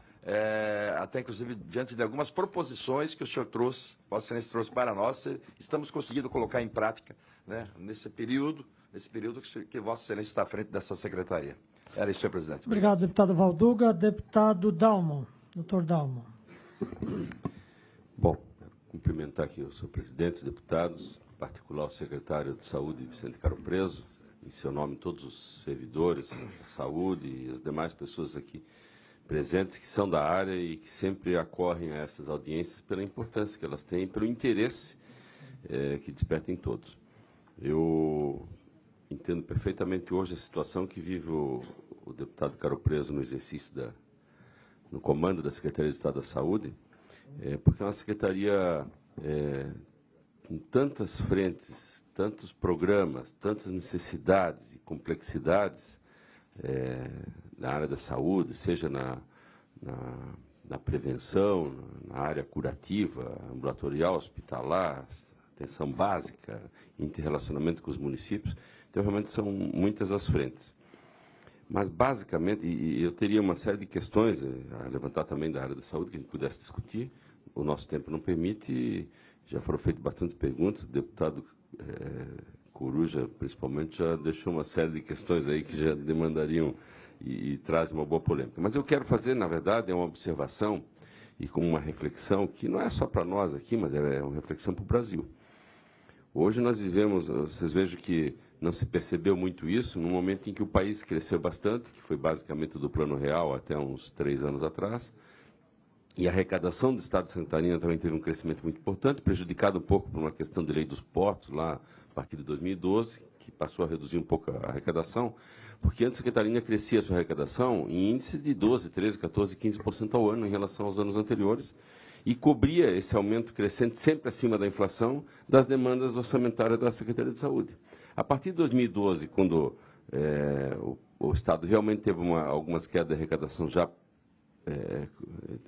Speaker 7: até inclusive diante de algumas proposições que o senhor trouxe, Vossa Excelência trouxe para nós, estamos conseguindo colocar em prática, né, nesse período que Vossa Excelência está à frente dessa secretaria. Era isso, senhor presidente.
Speaker 1: Obrigado, deputado Valduga. Deputado Dalmo, doutor Dalmo.
Speaker 8: Bom, cumprimentar aqui o senhor presidente, os deputados, em particular o secretário de Saúde, Vicente Caro Preso, em seu nome todos os servidores da saúde e as demais pessoas aqui presentes que são da área e que sempre acorrem a essas audiências pela importância que elas têm e pelo interesse que despertam em todos. Eu entendo perfeitamente hoje a situação que vive o deputado Caro Preso no exercício no comando da Secretaria de Estado da Saúde, porque é uma secretaria com tantas frentes, tantos programas, tantas necessidades e complexidades na área da saúde, seja na prevenção, na área curativa, ambulatorial, hospitalar, atenção básica, interrelacionamento com os municípios. Então, realmente são muitas as frentes. Mas, basicamente, e eu teria uma série de questões a levantar também da área da saúde que a gente pudesse discutir, o nosso tempo não permite, já foram feitas bastante perguntas, o deputado Coruja, principalmente, já deixou uma série de questões aí que já demandariam e trazem uma boa polêmica. Mas eu quero fazer, na verdade, uma observação e com uma reflexão que não é só para nós aqui, mas é uma reflexão para o Brasil. Hoje nós vivemos, vocês vejam que não se percebeu muito isso, num momento em que o país cresceu bastante, que foi basicamente do Plano Real até uns 3 anos atrás, e a arrecadação do Estado de Santa Catarina também teve um crescimento muito importante, prejudicado um pouco por uma questão de lei dos portos, lá a partir de 2012, que passou a reduzir um pouco a arrecadação, porque antes a Catarina crescia a sua arrecadação em índices de 12%, 13%, 14%, 15% ao ano em relação aos anos anteriores, e cobria esse aumento crescente sempre acima da inflação das demandas orçamentárias da Secretaria de Saúde. A partir de 2012, quando o Estado realmente teve algumas quedas de arrecadação já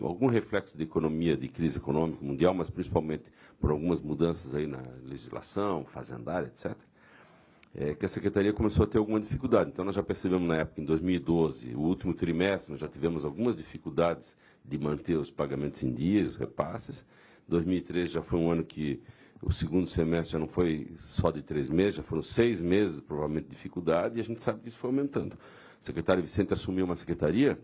Speaker 8: algum reflexo de economia, de crise econômica mundial, mas principalmente por algumas mudanças aí na legislação, fazendária, etc., que a Secretaria começou a ter alguma dificuldade. Então, nós já percebemos na época, em 2012, o último trimestre, nós já tivemos algumas dificuldades de manter os pagamentos em dias, os repasses. 2013 já foi um ano que o segundo semestre já não foi só de 3 meses, já foram 6 meses, provavelmente, de dificuldade, e a gente sabe que isso foi aumentando. O secretário Vicente assumiu uma secretaria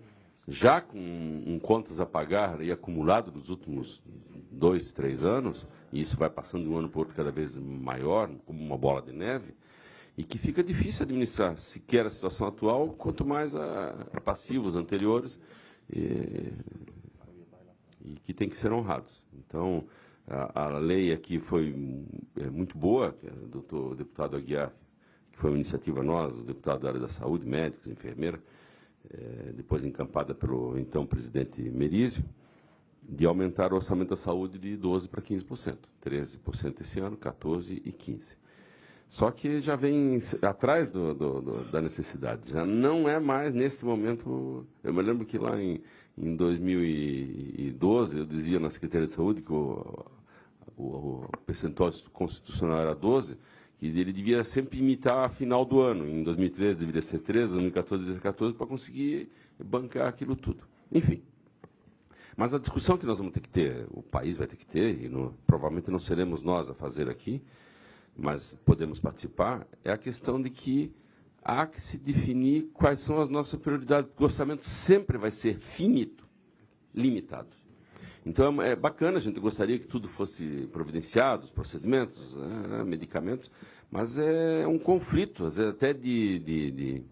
Speaker 8: já com contas a pagar e acumulado nos últimos 2, 3 anos, e isso vai passando de um ano para o outro cada vez maior, como uma bola de neve, e que fica difícil administrar sequer a situação atual, quanto mais a passivos anteriores, e que tem que ser honrados. Então, a lei aqui foi muito boa, o deputado Aguiar, que foi uma iniciativa nossa, o deputado da área da saúde, médicos, enfermeira, depois encampada pelo então presidente Merizio, de aumentar o orçamento da saúde de 12% para 15%. 13% esse ano, 14% e 15%. Só que já vem atrás da necessidade. Já não é mais nesse momento. Eu me lembro que lá em 2012, eu dizia na Secretaria de Saúde que o percentual constitucional era 12%, que ele devia sempre imitar a final do ano. Em 2013 deveria ser 13, 2014 deveria ser 14, para conseguir bancar aquilo tudo. Enfim. Mas a discussão que nós vamos ter que ter, o país vai ter que ter, e provavelmente não seremos nós a fazer aqui, mas podemos participar, é a questão de que há que se definir quais são as nossas prioridades. O orçamento sempre vai ser finito, limitado. Então, é bacana, a gente gostaria que tudo fosse providenciado, os procedimentos, medicamentos, mas é um conflito, às vezes até tipo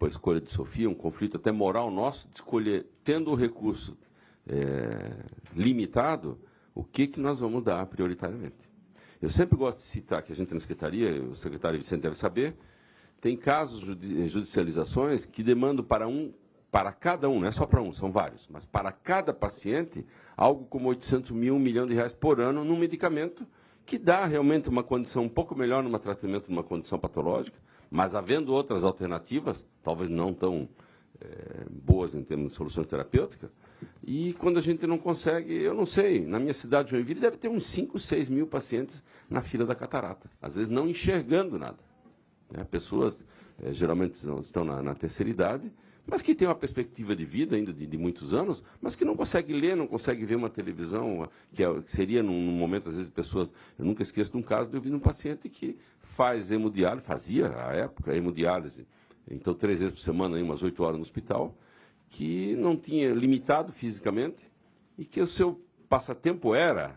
Speaker 8: a escolha de Sofia, um conflito até moral nosso, de escolher, tendo o recurso limitado, o que nós vamos dar prioritariamente. Eu sempre gosto de citar que a gente na secretaria, o secretário Vicente deve saber, tem casos de judicializações que demandam para cada um, não é só para um, são vários, mas para cada paciente, algo como 800 mil, R$1 milhão por ano num medicamento que dá realmente uma condição um pouco melhor num tratamento, numa condição patológica, mas havendo outras alternativas, talvez não tão boas em termos de soluções terapêuticas, e quando a gente não consegue, eu não sei, na minha cidade de Joinville deve ter uns 5, 6 mil pacientes na fila da catarata, às vezes não enxergando nada. Pessoas geralmente estão na terceira idade, mas que têm uma perspectiva de vida ainda de muitos anos, mas que não conseguem ler, não conseguem ver uma televisão, que seria num momento, às vezes, pessoas... Eu nunca esqueço de um caso de eu vi um paciente que faz hemodiálise, fazia, à época, hemodiálise, então 3 vezes por semana, umas 8 horas no hospital, que não tinha limitado fisicamente, e que o seu passatempo era,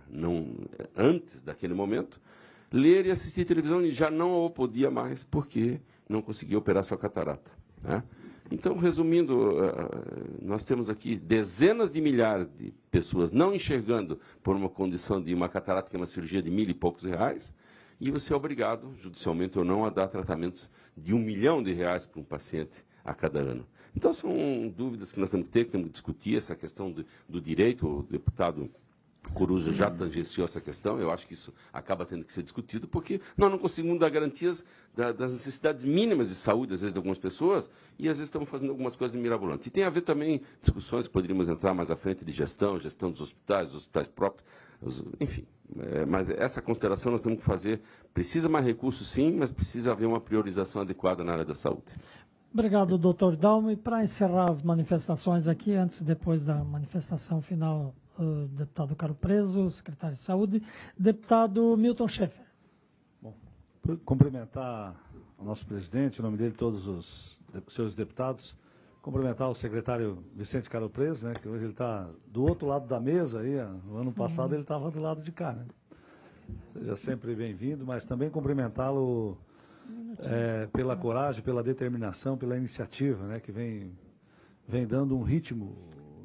Speaker 8: antes daquele momento, ler e assistir televisão, e já não o podia mais, porque não conseguia operar sua catarata. Então, resumindo, nós temos aqui dezenas de milhares de pessoas não enxergando por uma condição de uma catarata, que é uma cirurgia de R$1.000 e poucos, e você é obrigado, judicialmente ou não, a dar tratamentos de R$1 milhão para um paciente a cada ano. Então, são dúvidas que nós temos que discutir, essa questão do direito. O deputado Coruja já tangenciou essa questão, eu acho que isso acaba tendo que ser discutido, porque nós não conseguimos dar garantias das necessidades mínimas de saúde, às vezes, de algumas pessoas, e às vezes estamos fazendo algumas coisas mirabolantes. E tem a ver também discussões que poderíamos entrar mais à frente de gestão dos hospitais próprios, enfim. Mas essa consideração nós temos que fazer. Precisa mais recursos, sim, mas precisa haver uma priorização adequada na área da saúde.
Speaker 1: Obrigado, doutor Dalmo. E para encerrar as manifestações aqui, depois da manifestação final, o deputado Caro Preso, secretário de Saúde, deputado Milton Schaeffer.
Speaker 9: Bom, cumprimentar o nosso presidente, em nome dele, todos os senhores deputados, cumprimentar o secretário Vicente Caro Preso, que hoje ele está do outro lado da mesa, aí, no ano passado ele estava do lado de cá. Seja sempre bem-vindo, mas também cumprimentá-lo pela coragem, pela determinação, pela iniciativa, que vem dando um ritmo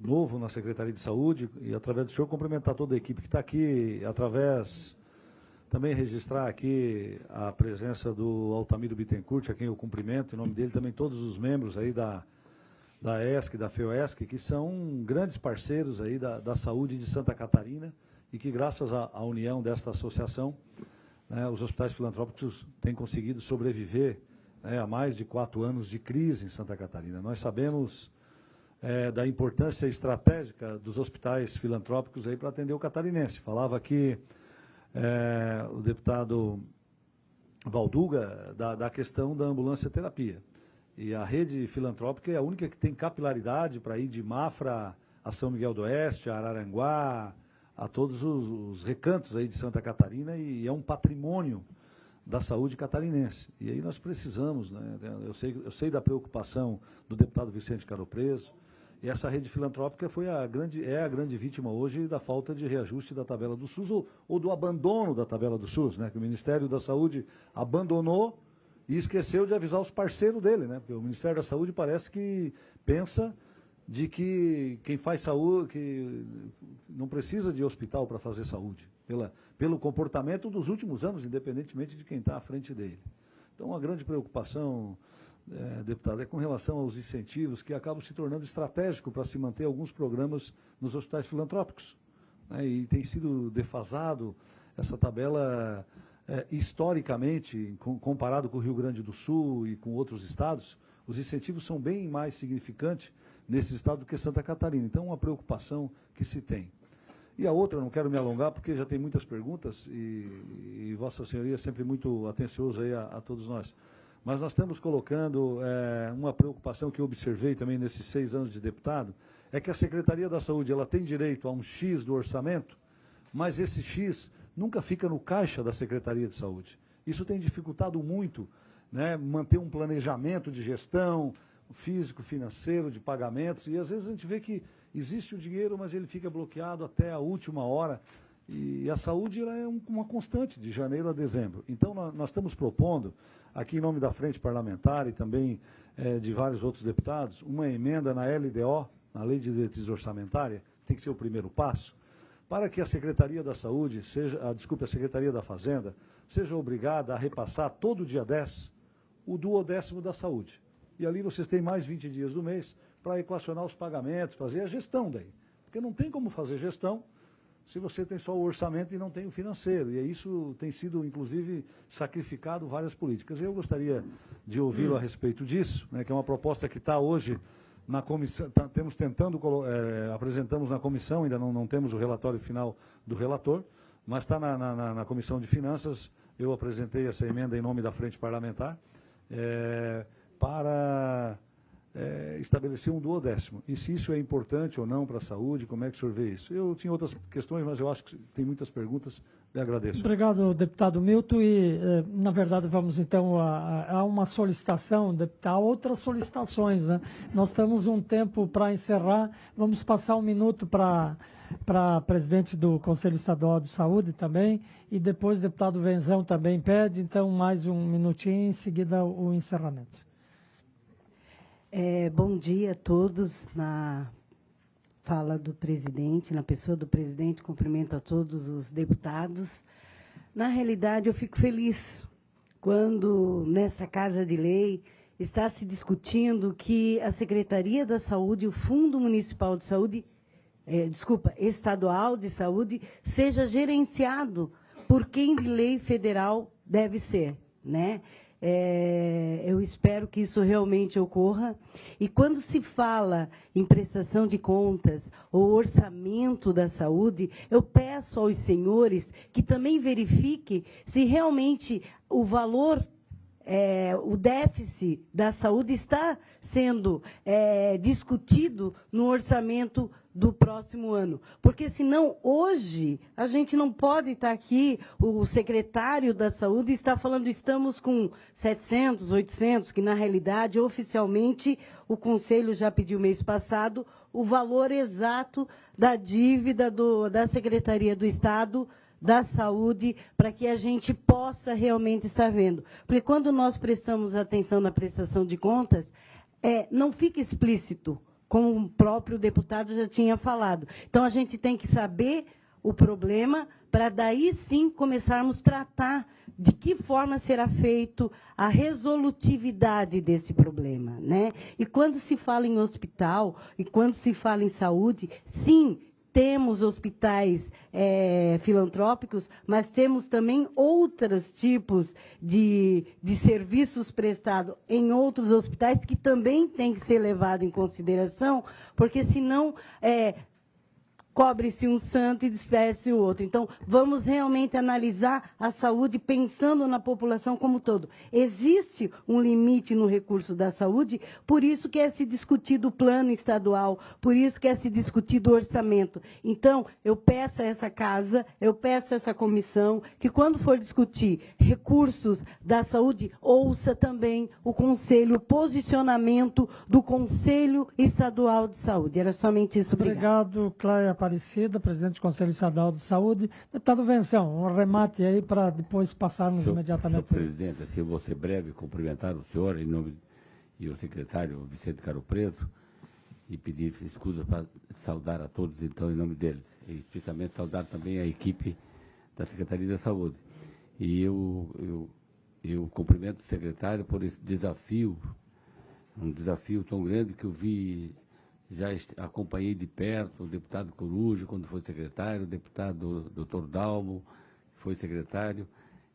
Speaker 9: novo na Secretaria de Saúde, e através do senhor cumprimentar toda a equipe que está aqui, também registrar aqui a presença do Altamiro Bittencourt, a quem eu cumprimento, em nome dele também todos os membros aí da ESC, da FEOESC, que são grandes parceiros aí da saúde de Santa Catarina, e que graças à união desta associação, os hospitais filantrópicos têm conseguido sobreviver a mais de 4 anos de crise em Santa Catarina. Nós sabemos da importância estratégica dos hospitais filantrópicos aí para atender o catarinense. Falava aqui o deputado Valduga da questão da ambulância terapia. E a rede filantrópica é a única que tem capilaridade para ir de Mafra a São Miguel do Oeste, a Araranguá, a todos os recantos aí de Santa Catarina, e é um patrimônio da saúde catarinense. E aí nós precisamos, eu sei da preocupação do deputado Vicente Caro Preso, e essa rede filantrópica é a grande vítima hoje da falta de reajuste da tabela do SUS, ou do abandono da tabela do SUS, que o Ministério da Saúde abandonou e esqueceu de avisar os parceiros dele, porque o Ministério da Saúde parece que pensa de que quem faz saúde, que não precisa de hospital para fazer saúde, pelo comportamento dos últimos anos, independentemente de quem está à frente dele. Então, uma grande preocupação, deputado, é com relação aos incentivos que acabam se tornando estratégicos para se manter alguns programas nos hospitais filantrópicos. E tem sido defasado essa tabela historicamente, comparado com o Rio Grande do Sul e com outros estados, os incentivos são bem mais significantes nesse estado do que Santa Catarina. Então, uma preocupação que se tem. E a outra, não quero me alongar, porque já tem muitas perguntas e Vossa Senhoria é sempre muito atencioso aí a todos nós. Mas nós estamos colocando uma preocupação que eu observei também nesses 6 anos de deputado, é que a Secretaria da Saúde ela tem direito a um X do orçamento, mas esse X nunca fica no caixa da Secretaria de Saúde. Isso tem dificultado muito, né, manter um planejamento de gestão, físico, financeiro, de pagamentos, e às vezes a gente vê que existe o dinheiro, mas ele fica bloqueado até a última hora, e a saúde ela é uma constante, de janeiro a dezembro. Então nós estamos propondo, aqui em nome da Frente Parlamentar e também de vários outros deputados, uma emenda na LDO, na Lei de Diretriz Orçamentária, tem que ser o primeiro passo, para que a Secretaria da Saúde, a Secretaria da Fazenda, seja obrigada a repassar todo dia 10 o duodécimo da saúde. E ali vocês têm mais 20 dias do mês para equacionar os pagamentos, fazer a gestão daí. Porque não tem como fazer gestão se você tem só o orçamento e não tem o financeiro. E isso tem sido, inclusive, sacrificado várias políticas. Eu gostaria de ouvi-lo a respeito disso, né, que é uma proposta que está hoje na comissão, apresentamos na comissão, ainda não temos o relatório final do relator, mas está na Comissão de Finanças. Eu apresentei essa emenda em nome da Frente Parlamentar, para estabelecer um duodécimo. E se isso é importante ou não para a saúde, como é que o senhor vê isso? Eu tinha outras questões, mas eu acho que tem muitas perguntas. Lhe agradeço.
Speaker 1: Obrigado, deputado Milton. E, na verdade, vamos então a uma solicitação, há outras solicitações, né? Nós temos um tempo para encerrar. Vamos passar um minuto para presidente do Conselho Estadual de Saúde também, e depois o deputado Venzão também pede, então mais um minutinho, em seguida o encerramento.
Speaker 10: Bom dia a todos. Na fala do presidente, na pessoa do presidente, cumprimento a todos os deputados. Na realidade, eu fico feliz quando nessa Casa de Lei está se discutindo que a Secretaria da Saúde, o Fundo Municipal de Saúde, Estadual de Saúde, seja gerenciado por quem de lei federal deve ser, né? Eu espero que isso realmente ocorra. E quando se fala em prestação de contas ou orçamento da saúde, eu peço aos senhores que também verifiquem se realmente o valor, o déficit da saúde está sendo discutido no orçamento do próximo ano. Porque, senão, hoje, a gente não pode estar aqui, o secretário da Saúde está falando, estamos com 700, 800, que, na realidade, oficialmente, o Conselho já pediu mês passado o valor exato da dívida da Secretaria do Estado da Saúde, para que a gente possa realmente estar vendo. Porque quando nós prestamos atenção na prestação de contas, não fica explícito, como o próprio deputado já tinha falado. Então, a gente tem que saber o problema para daí sim começarmos a tratar de que forma será feito a resolutividade desse problema, né? E quando se fala em hospital, e quando se fala em saúde, sim, temos hospitais filantrópicos, mas temos também outros tipos de serviços prestados em outros hospitais que também tem que ser levado em consideração, porque senão cobre-se um santo e desfere-se o outro. Então, vamos realmente analisar a saúde pensando na população como um todo. Existe um limite no recurso da saúde, por isso que é se discutido o plano estadual, por isso que é se discutido o orçamento. Então, eu peço a essa casa, eu peço a essa comissão, que quando for discutir recursos da saúde, ouça também o conselho, o posicionamento do Conselho Estadual de Saúde. Era somente isso.
Speaker 1: Obrigado, Cléia Aparecida, presidente do Conselho Estadual de Saúde. Deputado Venzão, um remate aí para depois passarmos imediatamente.
Speaker 11: Senhor presidente, assim, eu vou ser breve, cumprimentar o senhor em nome e o secretário Vicente Caro Preto e pedir escusas para saudar a todos, então, em nome deles. E especialmente saudar também a equipe da Secretaria da Saúde. E eu cumprimento o secretário por esse desafio, um desafio tão grande que eu vi. Já acompanhei de perto o deputado Coruja, quando foi secretário, o deputado Dr. Dalmo, que foi secretário,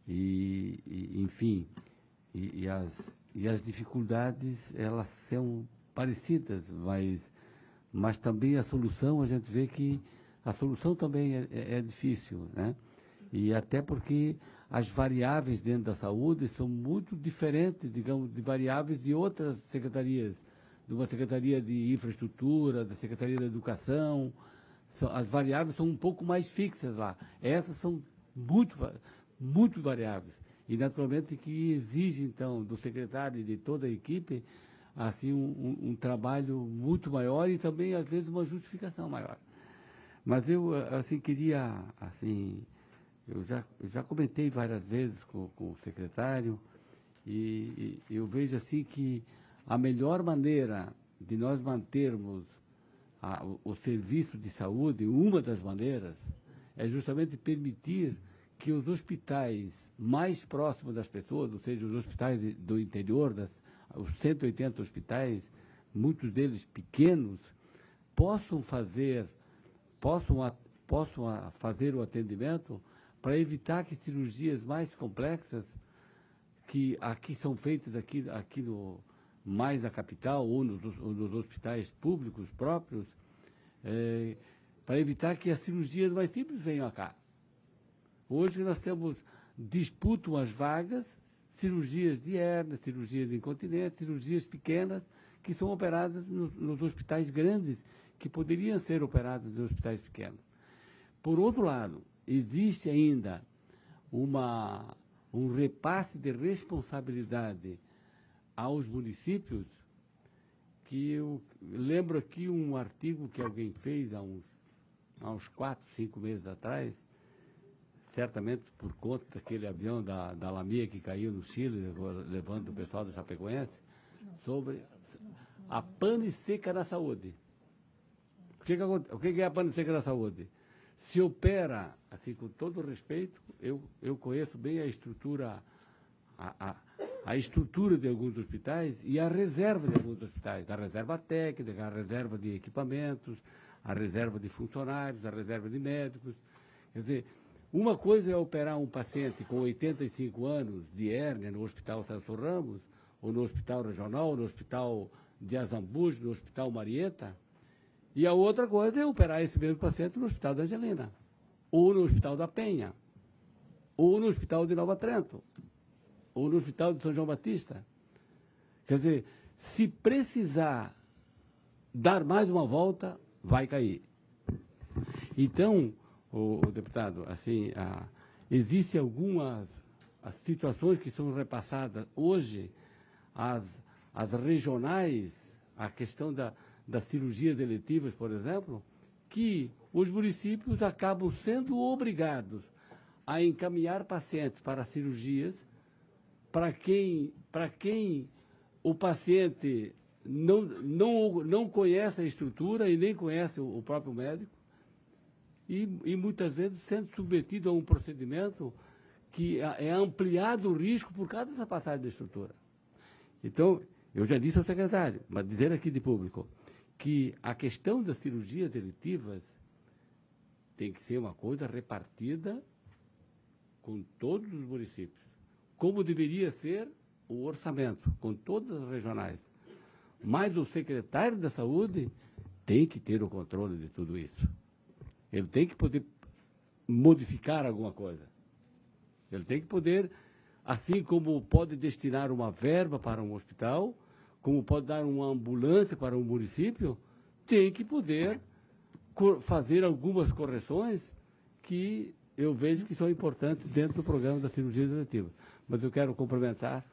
Speaker 11: enfim, as dificuldades, elas são parecidas, mas também a solução, a gente vê que a solução também é difícil, né? E até porque as variáveis dentro da saúde são muito diferentes, digamos, de variáveis de outras secretarias, de uma secretaria de infraestrutura, da secretaria da educação. As variáveis são um pouco mais fixas lá. Essas são muito variáveis. E, naturalmente, que exige, então, do secretário e de toda a equipe, assim, um trabalho muito maior e também, às vezes, uma justificação maior. Mas eu, assim, queria, assim, eu já comentei várias vezes com o secretário e eu vejo, assim, que a melhor maneira de nós mantermos o serviço de saúde, uma das maneiras, é justamente permitir que os hospitais mais próximos das pessoas, ou seja, os hospitais do interior, os 180 hospitais, muitos deles pequenos, possam fazer o atendimento para evitar que cirurgias mais complexas, que aqui são feitas mais na capital ou nos hospitais públicos próprios, para evitar que as cirurgias mais simples venham cá. Hoje nós disputam as vagas, cirurgias de hérnia, cirurgias de incontinência, cirurgias pequenas, que são operadas nos hospitais grandes, que poderiam ser operadas nos hospitais pequenos. Por outro lado, existe ainda um repasse de responsabilidade aos municípios, que eu lembro aqui um artigo que alguém fez há uns 4, 5 meses atrás, certamente por conta daquele avião da Lamia que caiu no Chile, levando o pessoal da Chapecoense, sobre a pane seca na saúde. O que é a pane seca na saúde? Se opera, assim, com todo respeito, eu conheço bem a estrutura, a estrutura de alguns hospitais e a reserva de alguns hospitais, a reserva técnica, a reserva de equipamentos, a reserva de funcionários, a reserva de médicos. Quer dizer, uma coisa é operar um paciente com 85 anos de hérnia no Hospital Celso Ramos, ou no Hospital Regional, ou no Hospital de Azambuja, no Hospital Marieta, e a outra coisa é operar esse mesmo paciente no Hospital da Angelina, ou no Hospital da Penha, ou no Hospital de Nova Trento, ou no Hospital de São João Batista. Quer dizer, se precisar dar mais uma volta, vai cair. Então, o deputado, assim, existem algumas situações que são repassadas hoje, as regionais, a questão das cirurgias eletivas, por exemplo, que os municípios acabam sendo obrigados a encaminhar pacientes para cirurgias para quem o paciente não conhece a estrutura e nem conhece o próprio médico, e muitas vezes sendo submetido a um procedimento que é ampliado o risco por causa dessa passagem da estrutura. Então, eu já disse ao secretário, mas dizer aqui de público, que a questão das cirurgias eletivas tem que ser uma coisa repartida com todos os municípios, como deveria ser o orçamento, com todas as regionais. Mas o secretário da Saúde tem que ter o controle de tudo isso. Ele tem que poder modificar alguma coisa. Ele tem que poder, assim como pode destinar uma verba para um hospital, como pode dar uma ambulância para um município, tem que poder fazer algumas correções que eu vejo que são importantes dentro do programa da cirurgia eletiva. Mas eu quero cumprimentar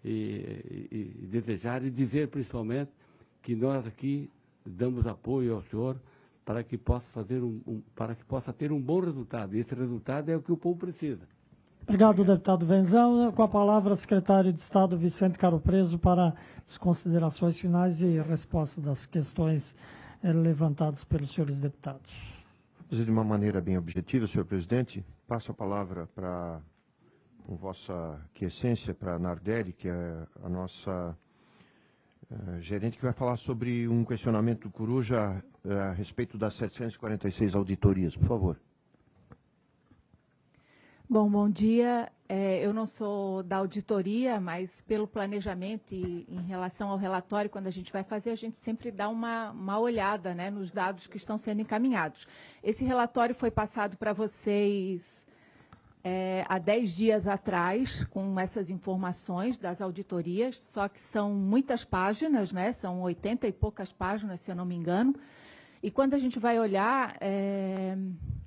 Speaker 11: e desejar e dizer principalmente que nós aqui damos apoio ao senhor para que possa ter um bom resultado. E esse resultado é o que o povo precisa.
Speaker 1: Obrigado, deputado Venzão. Com a palavra, o secretário de Estado Vicente Caro Preso para as considerações finais e resposta das questões levantadas pelos senhores deputados.
Speaker 2: De uma maneira bem objetiva, senhor presidente, passo a palavra para, com vossa quiescência, para a Nardelli, que é a nossa gerente, que vai falar sobre um questionamento do Coruja a respeito das 746 auditorias. Por favor.
Speaker 12: Bom dia. Eu não sou da auditoria, mas pelo planejamento e em relação ao relatório, quando a gente vai fazer, a gente sempre dá uma olhada, né, nos dados que estão sendo encaminhados. Esse relatório foi passado para vocês há 10 dias atrás, com essas informações das auditorias, só que são muitas páginas, né, são 80 e poucas páginas, se eu não me engano. E quando a gente vai olhar,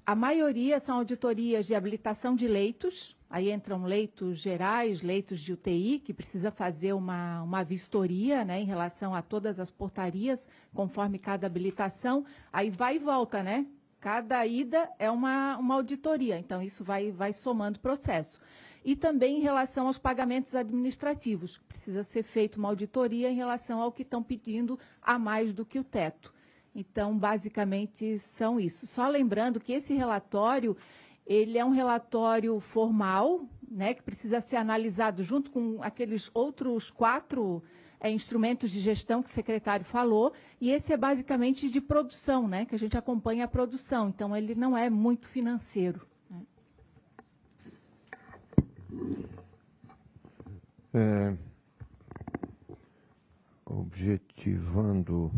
Speaker 12: a maioria são auditorias de habilitação de leitos, aí entram leitos gerais, leitos de UTI, que precisa fazer uma vistoria, né, em relação a todas as portarias, conforme cada habilitação, aí vai e volta, né? Cada ida é uma auditoria, então isso vai somando processo. E também em relação aos pagamentos administrativos, precisa ser feita uma auditoria em relação ao que estão pedindo a mais do que o teto. Então, basicamente, são isso. Só lembrando que esse relatório, ele é um relatório formal, né, que precisa ser analisado junto com aqueles outros 4 instrumentos de gestão que o secretário falou, e esse é basicamente de produção, né, que a gente acompanha a produção, então ele não é muito financeiro.
Speaker 2: Objetivando...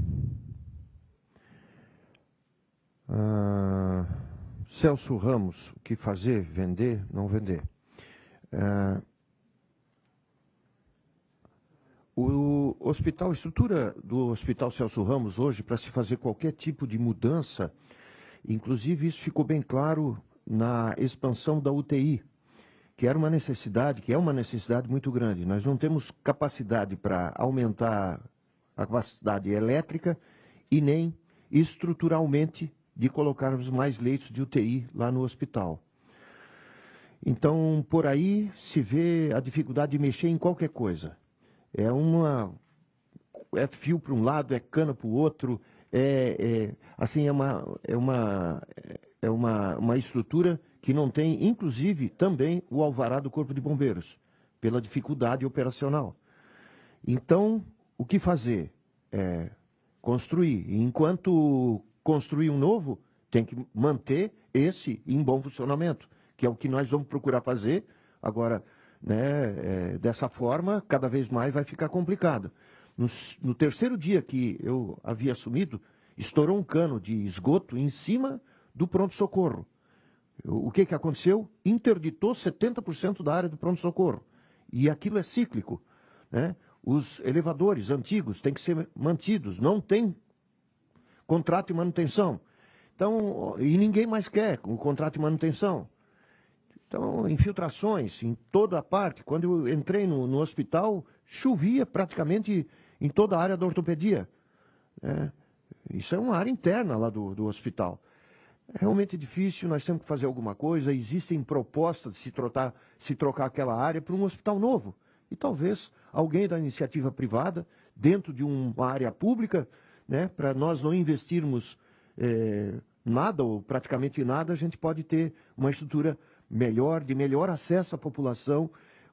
Speaker 2: Celso Ramos, o que fazer? Vender? Não vender. A estrutura do Hospital Celso Ramos hoje, para se fazer qualquer tipo de mudança, inclusive isso ficou bem claro na expansão da UTI, que é uma necessidade muito grande. Nós não temos capacidade para aumentar a capacidade elétrica e nem estruturalmente de colocarmos mais leitos de UTI lá no hospital. Então, por aí se vê a dificuldade de mexer em qualquer coisa. É fio para um lado, é cano para o outro, é uma estrutura que não tem, inclusive, também o alvará do Corpo de Bombeiros, pela dificuldade operacional. Então, o que fazer? Construir. Enquanto construir um novo, tem que manter esse em bom funcionamento, que é o que nós vamos procurar fazer. Agora, né, dessa forma, cada vez mais vai ficar complicado. No terceiro dia que eu havia assumido, estourou um cano de esgoto em cima do pronto-socorro. O que aconteceu? Interditou 70% da área do pronto-socorro. E aquilo é cíclico, né? Os elevadores antigos têm que ser mantidos, não tem contrato de manutenção. Então, e ninguém mais quer o contrato de manutenção. Então, infiltrações em toda a parte. Quando eu entrei no hospital, chovia praticamente em toda a área da ortopedia. Isso é uma área interna lá do hospital. É realmente difícil, nós temos que fazer alguma coisa. Existem propostas de se trocar aquela área para um hospital novo. E talvez alguém da iniciativa privada, dentro de uma área pública, né, para nós não investirmos nada ou praticamente nada, a gente pode ter uma estrutura melhor, de melhor acesso à população,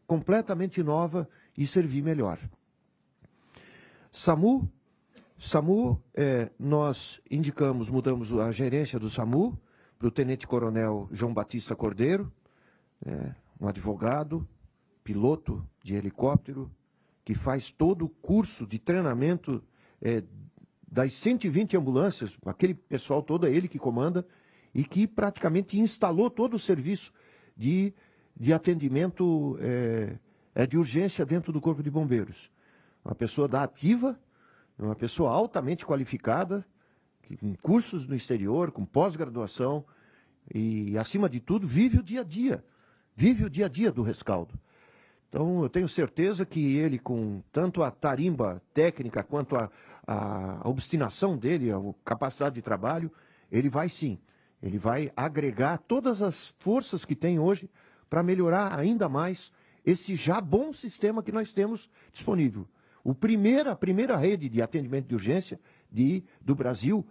Speaker 2: completamente nova e servir melhor. SAMU, nós mudamos a gerência do SAMU para o Tenente-Coronel João Batista Cordeiro, um advogado, piloto de helicóptero, que faz todo o curso de treinamento das 120 ambulâncias, aquele pessoal todo é ele que comanda, e que praticamente instalou todo o serviço de atendimento de urgência dentro do Corpo de Bombeiros. Uma pessoa da ativa, uma pessoa altamente qualificada, com cursos no exterior, com pós-graduação, e, acima de tudo, vive o dia a dia do rescaldo. Então, eu tenho certeza que ele, com tanto a tarimba técnica quanto a obstinação dele, a capacidade de trabalho, ele vai sim, ele vai agregar todas as forças que tem hoje para melhorar ainda mais esse já bom sistema que nós temos disponível. A primeira rede de atendimento de urgência do Brasil,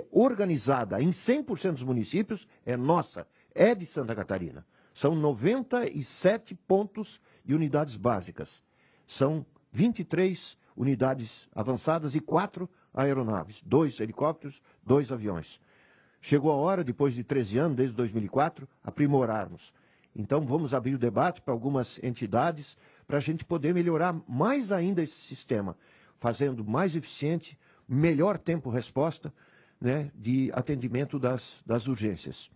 Speaker 2: organizada em 100% dos municípios, é nossa, é de Santa Catarina. São 97 pontos de unidades básicas. São 23 unidades avançadas e 4 aeronaves, 2 helicópteros, 2 aviões. Chegou a hora, depois de 13 anos, desde 2004, aprimorarmos. Então, vamos abrir o debate para algumas entidades, para a gente poder melhorar mais ainda esse sistema, fazendo mais eficiente, melhor tempo-resposta, né, de atendimento das urgências.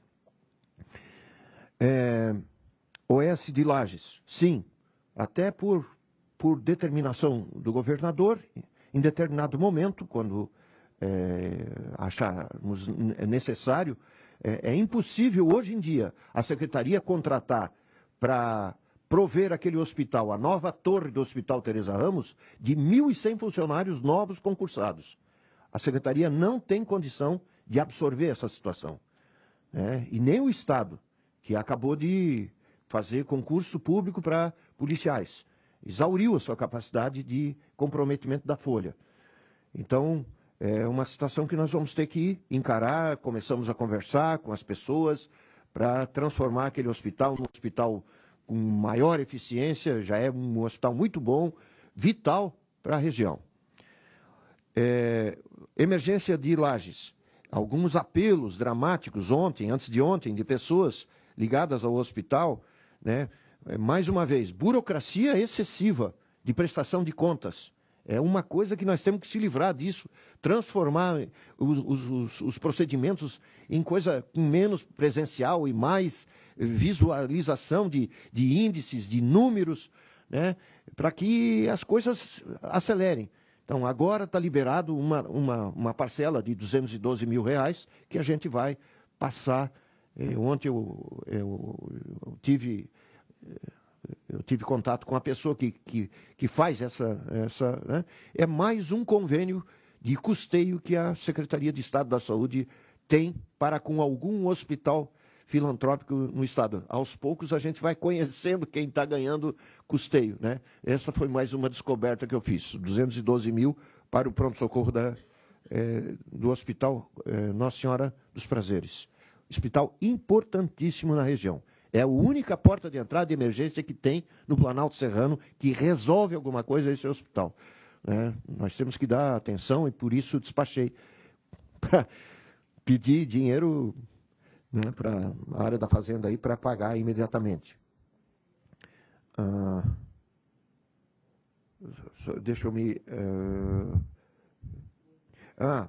Speaker 2: OS de Lages, sim, até por determinação do governador, em determinado momento, quando acharmos necessário, é impossível hoje em dia a Secretaria contratar para prover aquele hospital, a nova torre do Hospital Teresa Ramos, de 1.100 funcionários novos concursados. A Secretaria não tem condição de absorver essa situação. E nem o Estado, que acabou de fazer concurso público para policiais. Exauriu a sua capacidade de comprometimento da folha. Então, é uma situação que nós vamos ter que encarar, começamos a conversar com as pessoas para transformar aquele hospital num hospital com maior eficiência, já é um hospital muito bom, vital para a região. Emergência de Lages. Alguns apelos dramáticos ontem, antes de ontem, de pessoas ligadas ao hospital, né? Mais uma vez, burocracia excessiva de prestação de contas. É uma coisa que nós temos que se livrar disso, transformar os procedimentos em coisa menos presencial e mais visualização de índices, de números, né, para que as coisas acelerem. Então, agora está liberado uma parcela de R$212 mil que a gente vai passar. Ontem eu tive contato com a pessoa que faz essa né? É mais um convênio de custeio que a Secretaria de Estado da Saúde tem para com algum hospital filantrópico no Estado. Aos poucos a gente vai conhecendo quem está ganhando custeio, né? Essa foi mais uma descoberta que eu fiz. 212 mil para o pronto-socorro do Hospital Nossa Senhora dos Prazeres. Hospital importantíssimo na região. É a única porta de entrada de emergência que tem no Planalto Serrano que resolve alguma coisa esse hospital. Nós temos que dar atenção e por isso despachei para pedir dinheiro, né, para a área da fazenda aí para pagar imediatamente. Deixa eu me...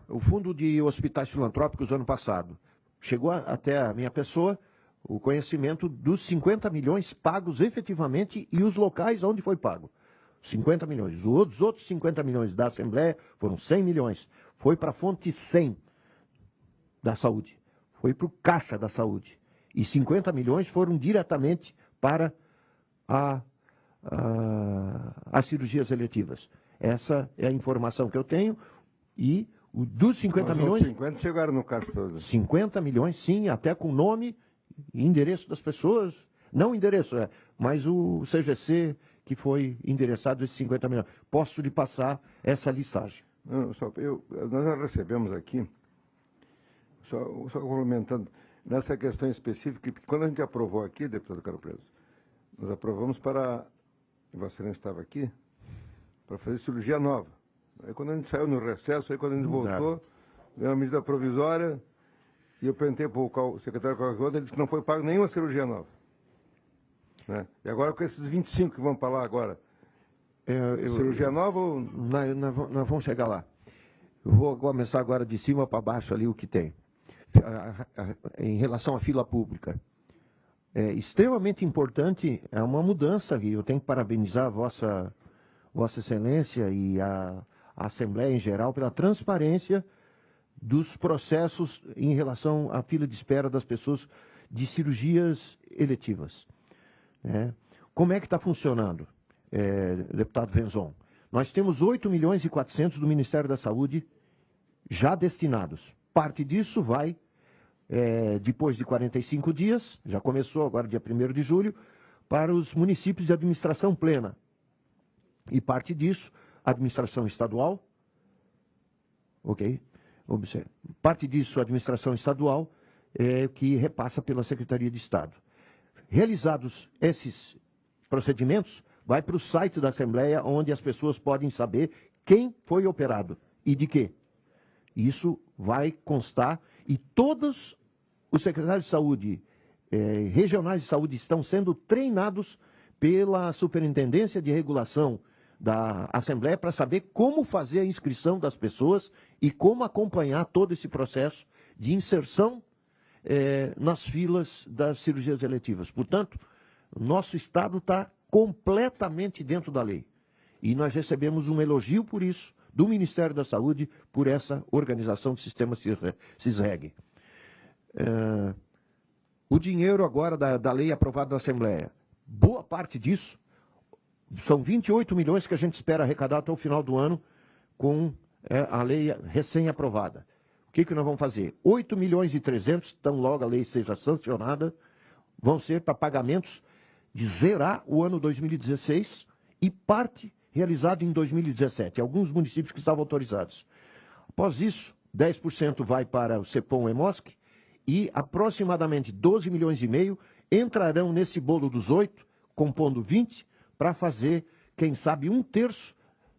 Speaker 2: o Fundo de Hospitais Filantrópicos ano passado. Chegou até a minha pessoa o conhecimento dos 50 milhões pagos efetivamente e os locais onde foi pago. 50 milhões. Os outros 50 milhões da Assembleia foram 100 milhões. Foi para a fonte 100 da saúde. Foi para o Caixa da Saúde. E 50 milhões foram diretamente para as cirurgias eletivas. Essa é a informação que eu tenho. E dos 50 milhões...
Speaker 6: 50 chegaram no caixa todo.
Speaker 2: 50 milhões, sim, até com nome e endereço das pessoas. Não endereço, mas o CGC que foi endereçado esses 50 milhões. Posso lhe passar essa listagem.
Speaker 6: Não, nós já recebemos aqui, só complementando, nessa questão específica, que quando a gente aprovou aqui, deputado Caro Preso, nós aprovamos para, Vossa Excelência estava aqui, para fazer cirurgia nova. Aí quando a gente saiu no recesso, aí quando a gente voltou, veio uma medida provisória, e eu perguntei para o secretário Carlos, ele disse que não foi pago nenhuma cirurgia nova. Né? E agora com esses 25 que vão para lá agora, cirurgia nova ou...
Speaker 2: Nós vamos chegar lá. Eu vou começar agora de cima para baixo ali o que tem. Em relação à fila pública. É extremamente importante, é uma mudança, e eu tenho que parabenizar a Vossa Excelência e a Assembleia em geral pela transparência dos processos em relação à fila de espera das pessoas de cirurgias eletivas. Como é que está funcionando, deputado Venzon? Nós temos 8 milhões e 400 do Ministério da Saúde já destinados. Parte disso vai, depois de 45 dias, já começou agora dia 1º de julho, para os municípios de administração plena. E parte disso, administração estadual, ok? Parte disso, a administração estadual, que repassa pela Secretaria de Estado. Realizados esses procedimentos, vai para o site da Assembleia, onde as pessoas podem saber quem foi operado e de quê. Isso vai constar e todos os secretários de saúde regionais de saúde estão sendo treinados pela Superintendência de Regulação da Assembleia para saber como fazer a inscrição das pessoas e como acompanhar todo esse processo de inserção nas filas das cirurgias eletivas. Portanto, nosso Estado está completamente dentro da lei. E nós recebemos um elogio por isso, do Ministério da Saúde, por essa organização do sistema CISREG. O dinheiro agora da lei aprovada na Assembleia, boa parte disso, são 28 milhões que a gente espera arrecadar até o final do ano com a lei recém-aprovada. O que nós vamos fazer? 8 milhões e 300, tão logo a lei seja sancionada, vão ser para pagamentos de zerar o ano 2016 e parte realizado em 2017, alguns municípios que estavam autorizados. Após isso, 10% vai para o CEPOM-EMOSC e aproximadamente 12 milhões e meio entrarão nesse bolo dos 8, compondo 20, para fazer, quem sabe, 1/3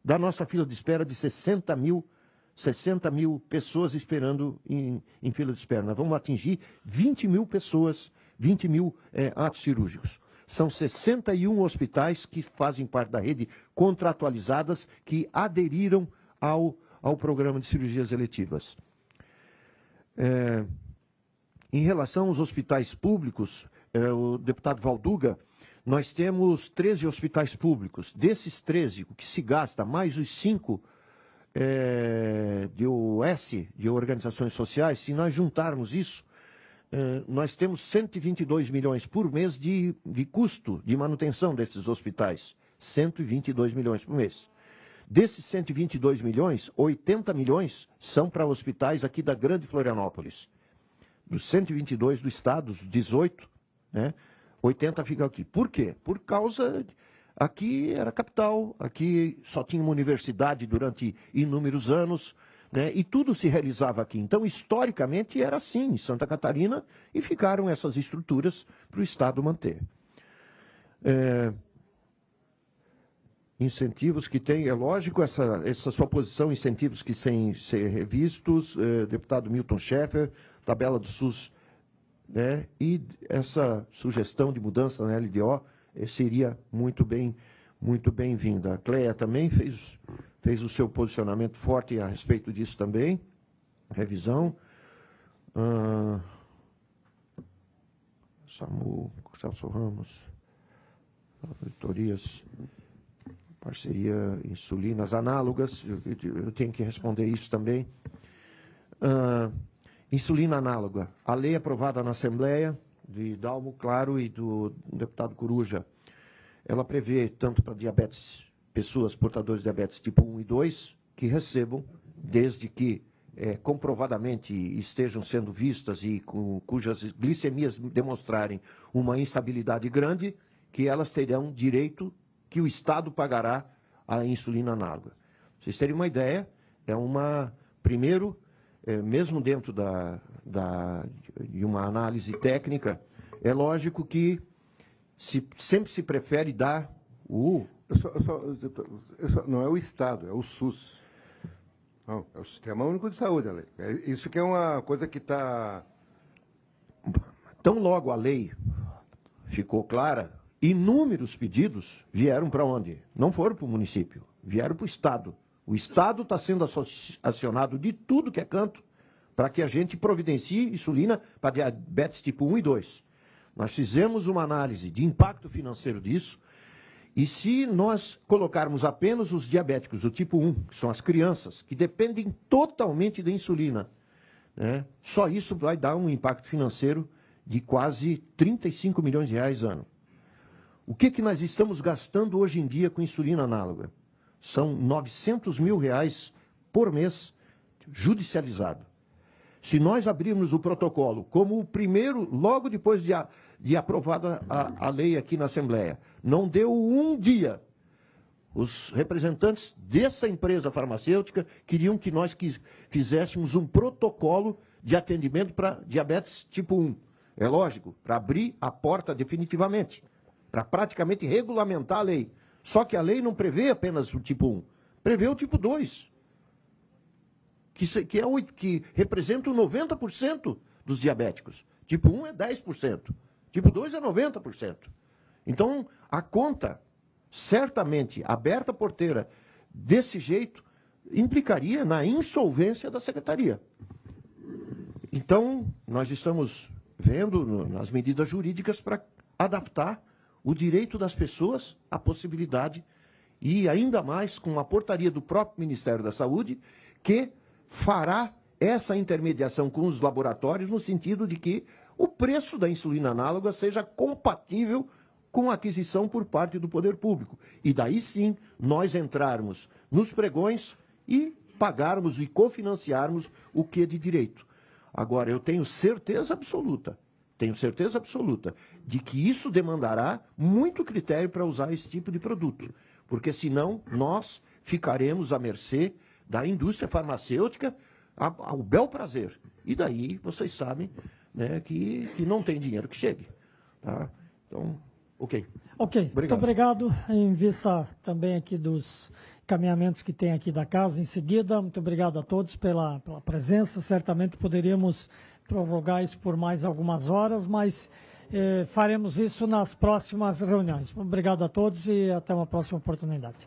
Speaker 2: da nossa fila de espera de 60 mil pessoas esperando em fila de espera. Nós vamos atingir 20 mil pessoas, 20 mil atos cirúrgicos. São 61 hospitais que fazem parte da rede contratualizadas que aderiram ao programa de cirurgias eletivas. Em relação aos hospitais públicos, o deputado Valduga, nós temos 13 hospitais públicos. Desses 13, o que se gasta, mais os 5 de OS, de organizações sociais, se nós juntarmos isso, nós temos 122 milhões por mês de custo de manutenção desses hospitais. 122 milhões por mês. Desses 122 milhões, 80 milhões são para hospitais aqui da Grande Florianópolis. Dos 122 do estado, 18, 80 ficam aqui. Por quê? Por causa... Aqui era capital, aqui só tinha uma universidade durante inúmeros anos, e tudo se realizava aqui. Então, historicamente, era assim, em Santa Catarina, e ficaram essas estruturas para o Estado manter. Incentivos que tem, é lógico, essa sua posição, incentivos que têm que ser revistos, deputado Milton Schaeffer, tabela do SUS, e essa sugestão de mudança na LDO seria muito bem-vinda. A Cleia também fez o seu posicionamento forte a respeito disso também. Revisão. SAMU, Celso Ramos, auditorias, parceria, insulinas análogas, eu tenho que responder isso também. Insulina análoga, a lei aprovada na Assembleia, de Dalmo Claro e do deputado Coruja, ela prevê tanto para pessoas portadoras de diabetes tipo 1 e 2, que recebam, desde que comprovadamente estejam sendo vistas e cujas glicemias demonstrarem uma instabilidade grande, que elas terão direito que o Estado pagará a insulina análoga. Para vocês terem uma ideia, primeiro, mesmo dentro de uma análise técnica, é lógico que sempre se prefere dar
Speaker 6: não é o Estado, é o SUS. Não, é o Sistema Único de Saúde, a lei. Isso que é uma coisa que está...
Speaker 2: Tão logo a lei ficou clara, inúmeros pedidos vieram para onde? Não foram para o município, vieram para o Estado. O Estado está sendo acionado de tudo que é canto para que a gente providencie insulina para diabetes tipo 1 e 2. Nós fizemos uma análise de impacto financeiro disso, e se nós colocarmos apenas os diabéticos do tipo 1, que são as crianças, que dependem totalmente da insulina, só isso vai dar um impacto financeiro de quase 35 milhões de reais ano. O que nós estamos gastando hoje em dia com insulina análoga? São 900 mil reais por mês judicializado. Se nós abrirmos o protocolo como o primeiro, logo depois de aprovada a lei aqui na Assembleia, não deu um dia, os representantes dessa empresa farmacêutica queriam que nós fizéssemos um protocolo de atendimento para diabetes tipo 1. É lógico, para abrir a porta definitivamente, para praticamente regulamentar a lei. Só que a lei não prevê apenas o tipo 1, prevê o tipo 2. Que representa 90% dos diabéticos. Tipo 1 é 10%. Tipo 2 é 90%. Então, a conta, certamente, aberta a porteira desse jeito, implicaria na insolvência da Secretaria. Então, nós estamos vendo nas medidas jurídicas para adaptar o direito das pessoas à possibilidade, e ainda mais com a portaria do próprio Ministério da Saúde, que fará essa intermediação com os laboratórios no sentido de que o preço da insulina análoga seja compatível com a aquisição por parte do poder público. E daí sim, nós entrarmos nos pregões e pagarmos e cofinanciarmos o que é de direito. Agora, eu tenho certeza absoluta de que isso demandará muito critério para usar esse tipo de produto. Porque senão nós ficaremos à mercê da indústria farmacêutica ao bel prazer. E daí vocês sabem, né, que não tem dinheiro que chegue. Tá? Então, ok.
Speaker 1: Ok,
Speaker 2: obrigado.
Speaker 1: Muito obrigado. Em vista também aqui dos caminhamentos que tem aqui da casa em seguida, muito obrigado a todos pela presença. Certamente poderíamos prorrogar isso por mais algumas horas, mas faremos isso nas próximas reuniões. Obrigado a todos e até uma próxima oportunidade.